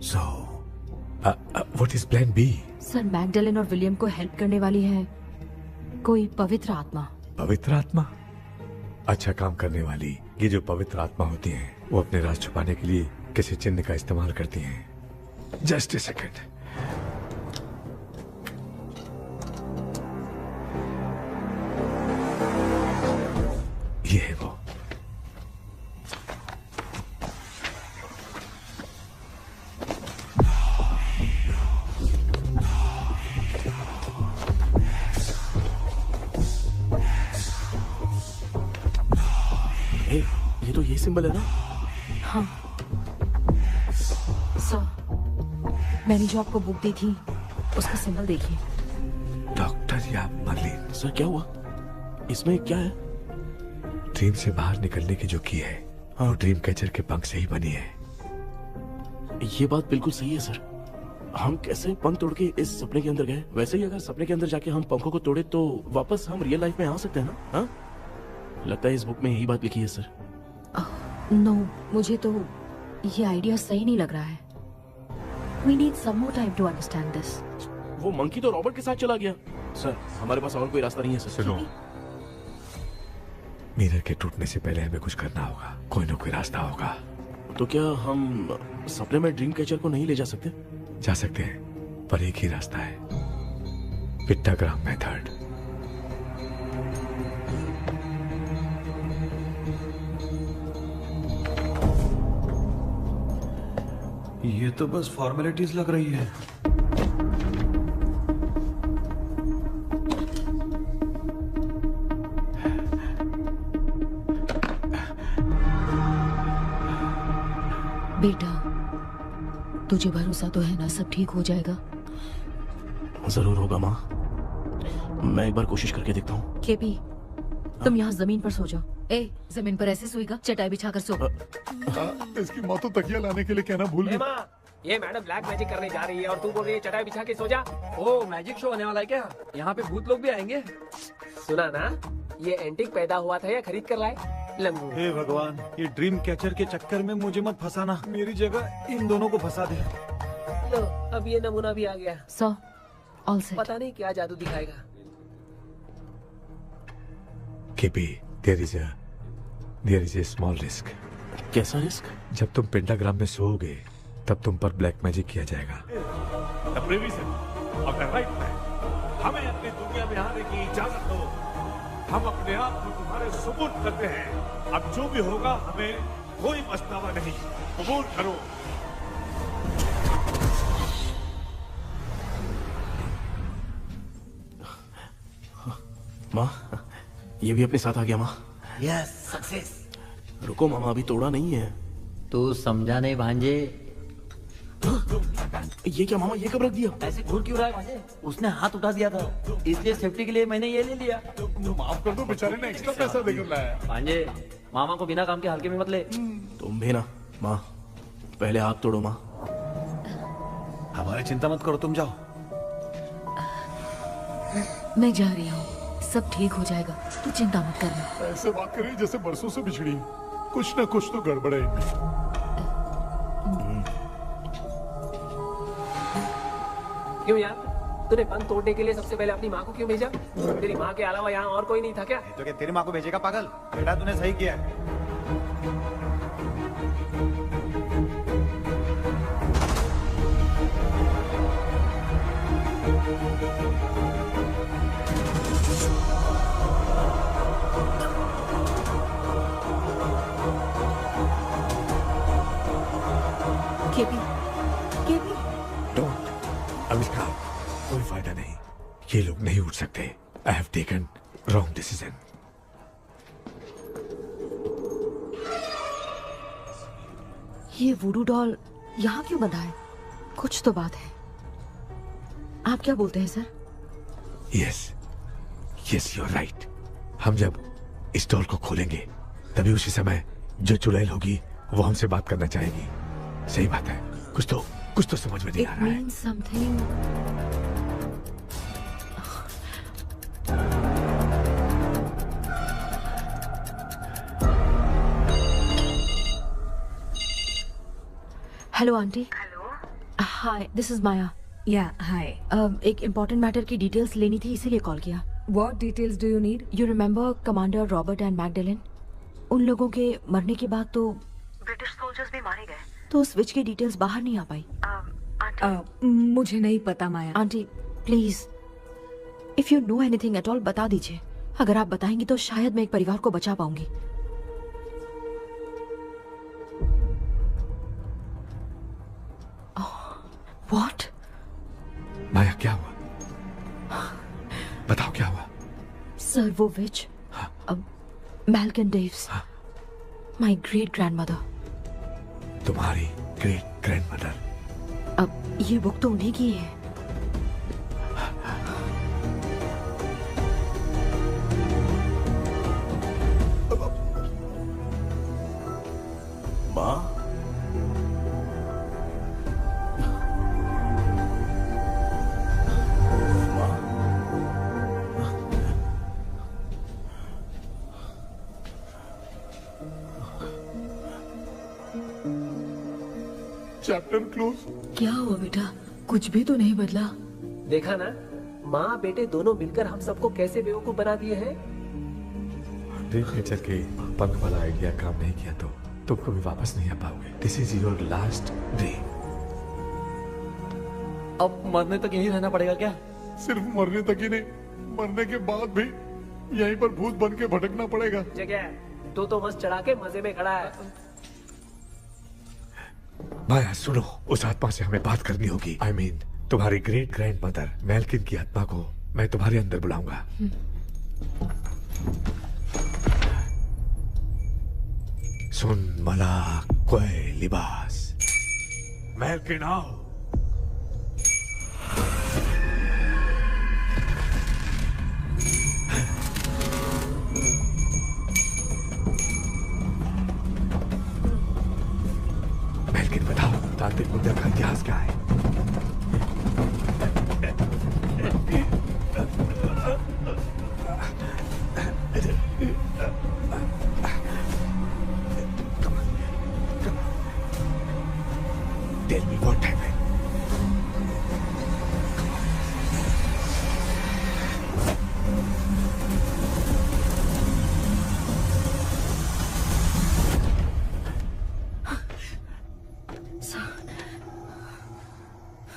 So, what is plan B? Sir, Magdalene और विलियम को हेल्प करने वाली है कोई पवित्र आत्मा। पवित्र आत्मा? अच्छा काम करने वाली ये जो पवित्र आत्मा होती हैं, वो अपने राज छुपाने के लिए किसी चिन्ह का इस्तेमाल करती हैं। Just a second. ये है वो। ये तो ये सिंबल है ना? हाँ। सर, मैंने जो आपको बुक दी थी उसका सिंबल देखिए। डॉक्टर या मर्लिन। सर क्या हुआ? इसमें क्या है? ड्रीम से बाहर निकलने की जो की है, वो ड्रीम कैचर के पंख से ही बनी है। ये बात बिल्कुल सही है सर। हम कैसे पंख तोड़ के इस सपने के अंदर गए? वैसे ही अगर सपने के अंदर जाके हम पंखों को तोड़े तो वापस हम रियल लाइफ में आ सकते हैं ना? हाँ? लगता है इस बुक में यही बात लिखी है सर। नो, मुझे तो ये आइडिया सही नहीं लग रहा है। We need some more time to understand this. वो मंकी तो रॉबर्ट के साथ चला गया। सर, हमारे पास और कोई रास्ता नहीं है सर। सुनो, मिरर के टूटने से पहले हमें कुछ करना होगा। कोई ना कोई रास्ता होगा। तो क्या हम सपने में ड्रीम कैचर को नहीं ले जा सकते? जा सकते हैं, पर एक ही रास्ता है, पिट्टाग्राम मेथड। ये तो बस फॉर्मेलिटीज लग रही है। बेटा, तुझे भरोसा तो है ना सब ठीक हो जाएगा? जरूर होगा माँ। मैं एक बार कोशिश करके देखता हूँ। केपी, तुम यहाँ जमीन पर सो जाओ। ए, जमीन पर ऐसे सोएगा? चटाई बिछाकर सो। इसकी माँ तो तकिया लाने के लिए कहना भूल गई। ये मैडम ब्लैक मैजिक करने जा रही है और तू बोल रही है चटाई बिछा के सो जा। ओ, मैजिक शो होने वाला है क्या? यहाँ पे भूत लोग भी आएंगे? सुना ना, ये एंटीक पैदा हुआ था या खरीद कर लाए? लंगू। हे भगवान, ये ड्रीम कैचर के चक्कर में मुझे मत फंसाना। मेरी जगह इन दोनों को फंसा दे। लो, अब ये नमूना भी आ गया। सो, ऑल सेट। पता नहीं क्या जादू दिखाएगा। KP, there is a small risk। कैसा रिस्क? जब तुम पेंटाग्राम में सोओगे तब तुम पर ब्लैक मैजिक किया जाएगा। हमें अपनी दुनिया में आने की इजाजत दो। हम अपने आप को तुम्हारे सुपुर्द करते हैं। अब जो भी होगा हमें कोई पछतावा नहीं। कबूल करो। माँ, ये भी अपने साथ आ गया। माँ, यस, सक्सेस। रुको मामा, अभी तोड़ा नहीं है। तू समझा नहीं भांजे। ये क्या मामा, ये कब रख दिया? ऐसे घूर क्यों रहा है भांजे? उसने हाथ उठा दिया था, इसलिए सेफ्टी के लिए मैंने ये ले लिया। माफ कर दो, बेचारे ने एक्स्ट्रा पैसा देकर लाया। भांजे, मामा को बिना काम के हल्के में मत ले। तुम भी ना। माँ, पहले हाथ तोड़ो। माँ, हमारी चिंता मत करो, तुम जाओ। मैं जा रही हूँ, सब ठीक हो जाएगा, तू चिंता मत करना। ऐसे बात कर रही है जैसे बरसों से बिछड़ी। कुछ न कुछ तो गड़बड़ है इनमें। क्यों यार, तूने बंद तोड़ने के लिए सबसे पहले अपनी माँ को क्यों भेजा? तेरी माँ के अलावा यहाँ और कोई नहीं था क्या? तो क्या तेरी माँ को भेजेगा पागल? बेटा तूने सही किया है। KP, KP. डोंट अविष्कार, कोई फायदा नहीं। ये लोग नहीं उठ सकते। I have taken wrong decision. ये वुडू डॉल यहाँ क्यों बंधा है? कुछ तो बात है। आप क्या बोलते हैं sir? Yes, yes, you are right. हम जब इस डॉल को खोलेंगे तभी उसी समय जो चुड़ैल होगी वो हमसे बात करना चाहेगी। सही बात है। कुछ तो समझ में नहीं आ रहा है। It means something. Hello aunty. Hello. Hi, this is Maya. Yeah hi. एक इम्पोर्टेंट मैटर की डिटेल्स लेनी थी, इसीलिए कॉल किया। What details do you need? You remember commander Robert and Magdalene? उन लोगों के मरने के बाद तो ब्रिटिश सोल्जर्स भी मारे गए। तो स्विच की डिटेल्स बाहर नहीं आ पाई। मुझे नहीं पता Maya. Aunty please, if you know anything at all बता दीजिए। अगर आप बताएंगी तो शायद मैं एक परिवार को बचा पाऊंगी। व्हाट? माया, क्या हुआ? बताओ क्या हुआ? सर, वो विच मैल्कन डेव्स, माय ग्रेट ग्रैंडमदर। तुम्हारी ग्रेट ग्रैंडमदर? अब ये बुक तो उन्हीं की है। माँ, चैप्टर क्लोज। क्या हुआ बेटा? कुछ भी तो नहीं बदला। देखा ना, माँ बेटे दोनों मिलकर हम सबको कैसे बेवकूफ बना दिए हैं। ड्रीम कैचर के पंख वाला आइडिया काम नहीं किया तो तुम कभी वापस नहीं आ पाओगे। This is your last dream. अब मरने तक यहीं रहना पड़ेगा क्या? सिर्फ मरने तक ही नहीं, मरने के बाद भी यहीं पर भूत बन के भटकना पड़ेगा। जगह तो बस चढ़ा के मजे में खड़ा है। माया सुनो, उस आत्मा से हमें बात करनी होगी। आई मीन तुम्हारी ग्रेट ग्रैंड मदर मैल्किन की आत्मा को मैं तुम्हारे अंदर बुलाऊंगा। सुन मला कोई लिबास, मैल्किन आओ। मैल्किन बताओ, तांत्रिक मुद्रा का इतिहास क्या है? Tell me what happened.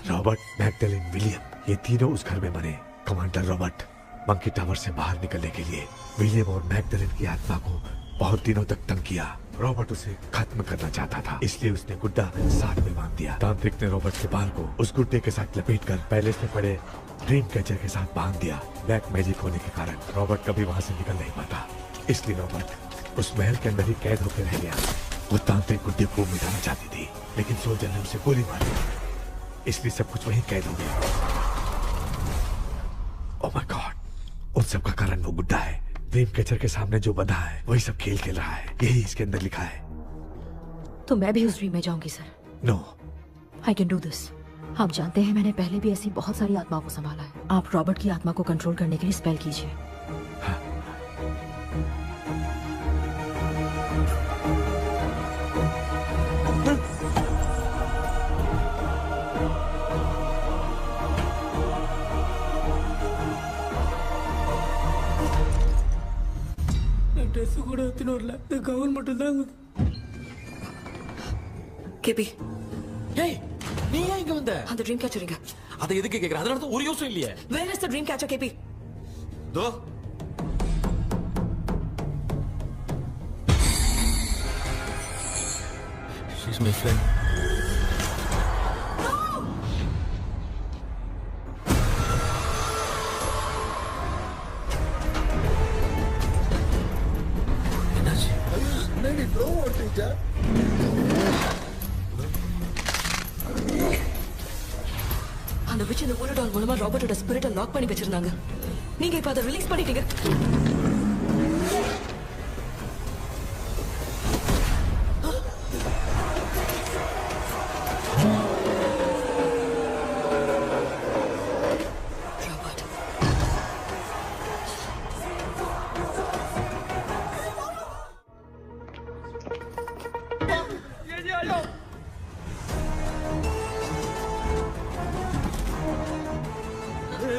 Robert, Magdalene, William, ये तीनों उस घर में मरे। कमांडर रॉबर्ट मंकी टावर से बाहर निकलने के लिए विलियम और मैगडलेन की आत्मा को बहुत दिनों तक तंग किया। रॉबर्ट उसे खत्म करना चाहता था, इसलिए उसने गुड्डा साथ में बांध दिया। तांत्रिक ने रॉबर्ट के बाल को उस गुड्डे के साथ लपेटकर पैलेस में पड़े ड्रीम कैचर के साथ बांध दिया। ब्लैक मैजिक होने के कारण रॉबर्ट कभी वहां से निकल नहीं पाता, इसलिए रॉबर्ट उस महल के अंदर ही कैद होकर रह गया। वो तांत्रिक गुड्डे को मिटाना चाहती थी, लेकिन सोल्जर ने उसे गोली मारी, इसलिए सब कुछ वहीं कैद हो गया। ओह माय गॉड, उन सब का कारण वो गुड्डा है। ड्रीम कैचर के सामने जो बंधा है वही सब खेल खेल रहा है, यही इसके अंदर लिखा है। तो मैं भी उस ड्रीम में जाऊंगी sir. No, I can do this. आप जानते हैं मैंने पहले भी ऐसी बहुत सारी आत्माओं को संभाला है। आप रॉबर्ट की आत्मा को कंट्रोल करने के लिए स्पेल कीजिए। ட்ரெஸ் கூட எடுத்துன்னு வரல, இந்த கவுன் மட்டும் தான். கேபி, ஏய் நீ ஏன் இங்க வந்த? அந்த ட்ரீம் கேச்சர் எங்க? அதை எதுக்கு கேக்குற? அதனால தான் ஒரு யூஸும் இல்லையே. Where is the dream catcher, கேபி? தோ she's my friend. அந்த விட்ச் இந்த ஊரடால் மூலமா ராபர்ட்டோட ஸ்பிரிட்டை லாக் பண்ணி வச்சிருந்தாங்க. நீங்க இப்ப அதை ரிலீஸ் பண்ணிட்டீங்க.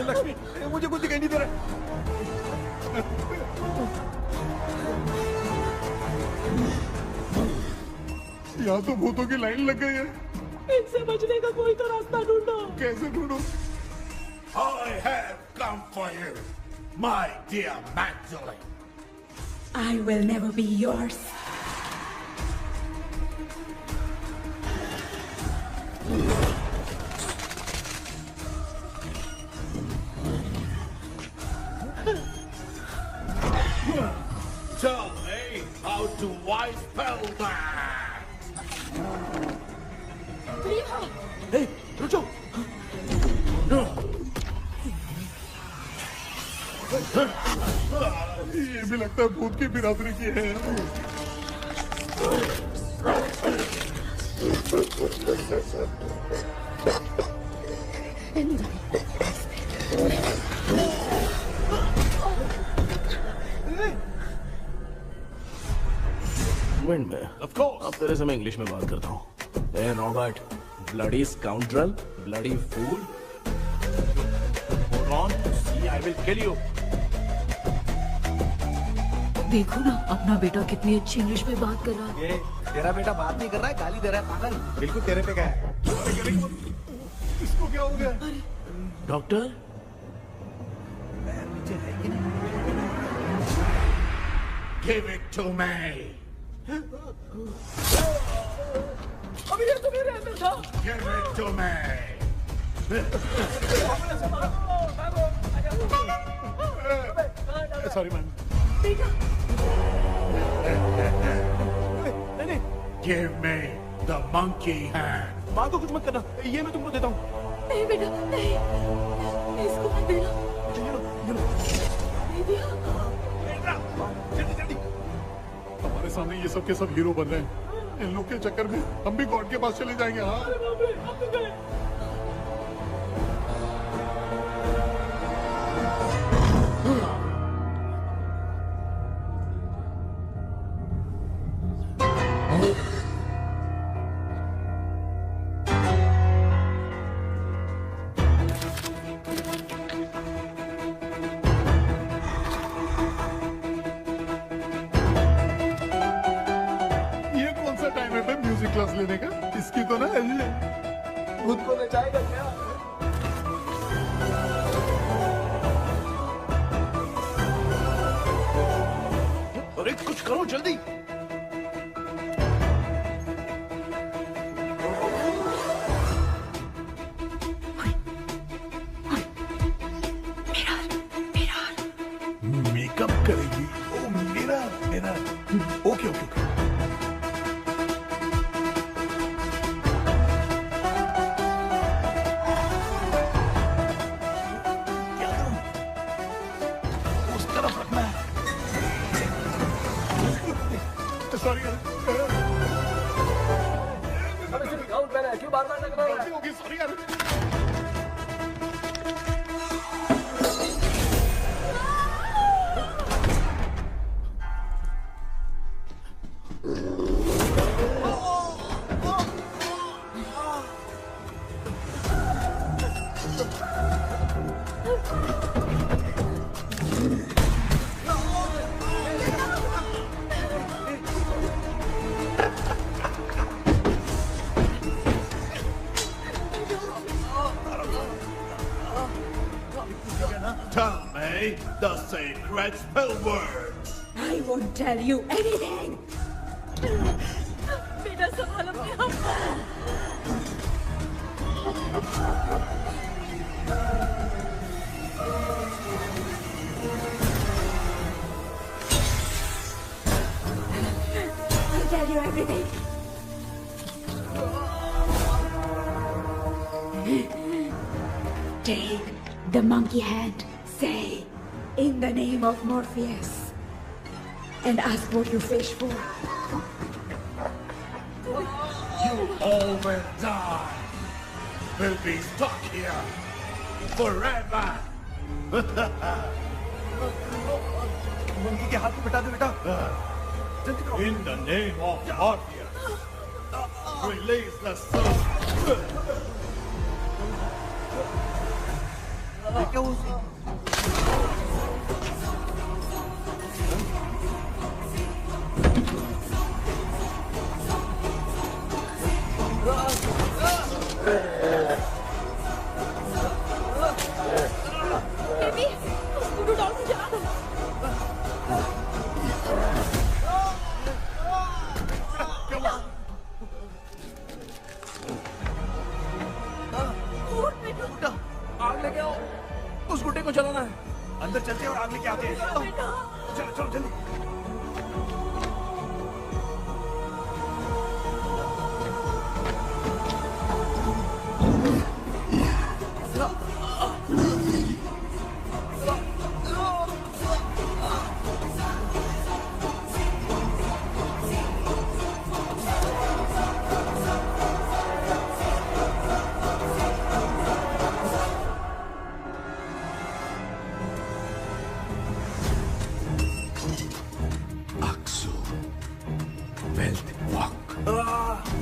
लक्ष्मी, मुझे कुछ दिखाई नहीं दे रहा। यहाँ तो भूतों की लाइन लग गई है। इनसे बचने का कोई तो रास्ता ढूंढो। कैसे ढूंढो? I have come for you, my dear Magdalene. I will never be yours. Tell me how to wipe spell that. Hey, रुक जाओ। ये भी लगता है भूत की बिरादरी की है। मिनट में अब तेरे से मैं इंग्लिश में बात करता हूँ। ए Robert, bloody scoundrel, bloody fool, hold on, see I will kill you. देखो ना अपना बेटा कितनी अच्छी इंग्लिश में बात कर रहा है। ये तेरा बेटा बात नहीं कर रहा है, गाली दे रहा है पागल। बिल्कुल तेरे पे क्या है? इसको क्या हो गया? Doctor, Give it to me. अभी ये तो मेरे अंदर था। Give it to me. Sorry man. Give me the monkey hand. बात को कुछ मत करना, ये मैं तुमको देता हूँ। नहीं बेटा, नहीं, इसको मत देना। नहीं दिया। हमारे सामने ये सब के सब हीरो बन रहे हैं। इन लोग के चक्कर में हम भी गॉड के पास चले जाएंगे। हाँ क्लास लेने का। इसकी तो ना खुद को ले जाएगा क्या? अरे कुछ करो जल्दी। मेकअप करेगी। ओ मेरा मेरा ओके ओके ओके। उस तरफ रखना है। सॉरी यार। क्यों बार-बार लग रहा है? गलती होगी, सॉरी यार। Tell me the secret spell words. I won't tell you anything. बेटा संभाल अपने आप को। I'll tell you everything. Take the monkey hand. Say, in the name of Morpheus, and ask what you fish for. You all will die. We'll be stuck here forever. Monkey के हाथ को बिठा दो बेटा। जल्दी करो। In the name of Morpheus, release the soul. क्या वो बेबी, उसको डॉल को जला दो। आग लेके आओ, उस गुड्डे को जलाना है। अंदर चलते हैं और आग लेके आते हैं। चलो चलो जल्दी।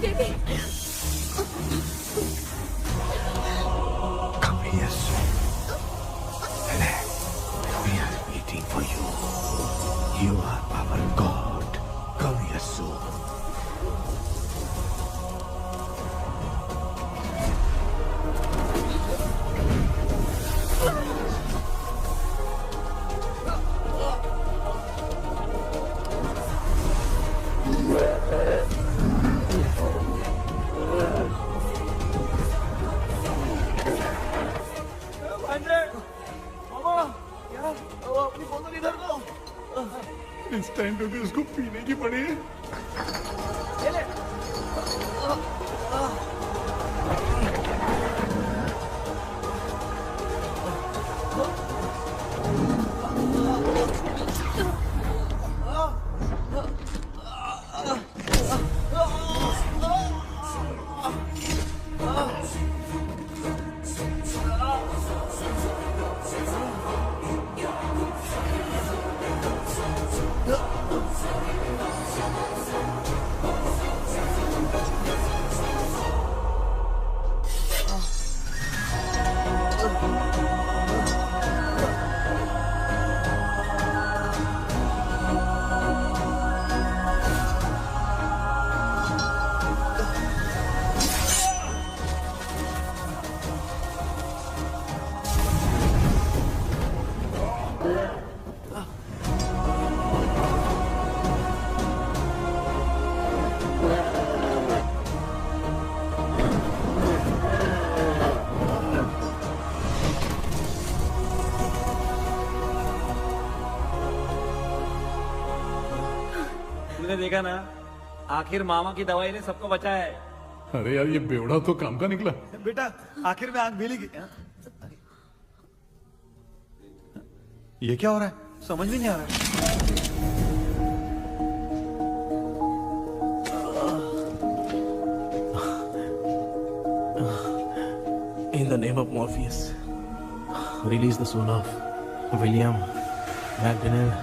Baby, Come here soon. Relax. We are waiting for you. You are our God. Come here soon. इस टाइम पे भी उसको पीने की पड़ी है। देखा ना, आखिर मामा की दवाई ने सबको बचाया है। अरे यार ये बेवड़ा तो काम का निकला। बेटा आखिर में आंख मिली गई। ये क्या हो रहा है, समझ में नहीं आ रहा है। In the name of Morpheus, release the soul of William Magdalene.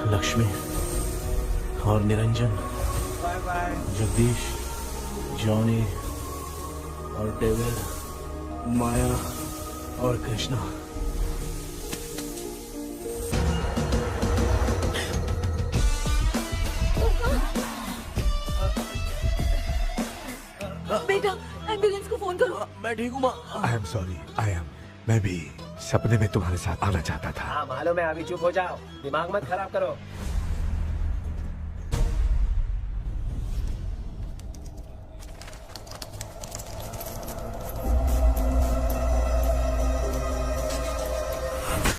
Lakshmi और निरंजन, जगदीश, जॉनी और डेविड, माया और कृष्णा। बेटा एम्बुलेंस को फोन करो। मैं ठीक हूँ माँ। आई एम सॉरी, मैं भी सपने में तुम्हारे साथ आना चाहता था। हाँ मालूम है, अभी चुप हो जाओ, दिमाग मत खराब करो।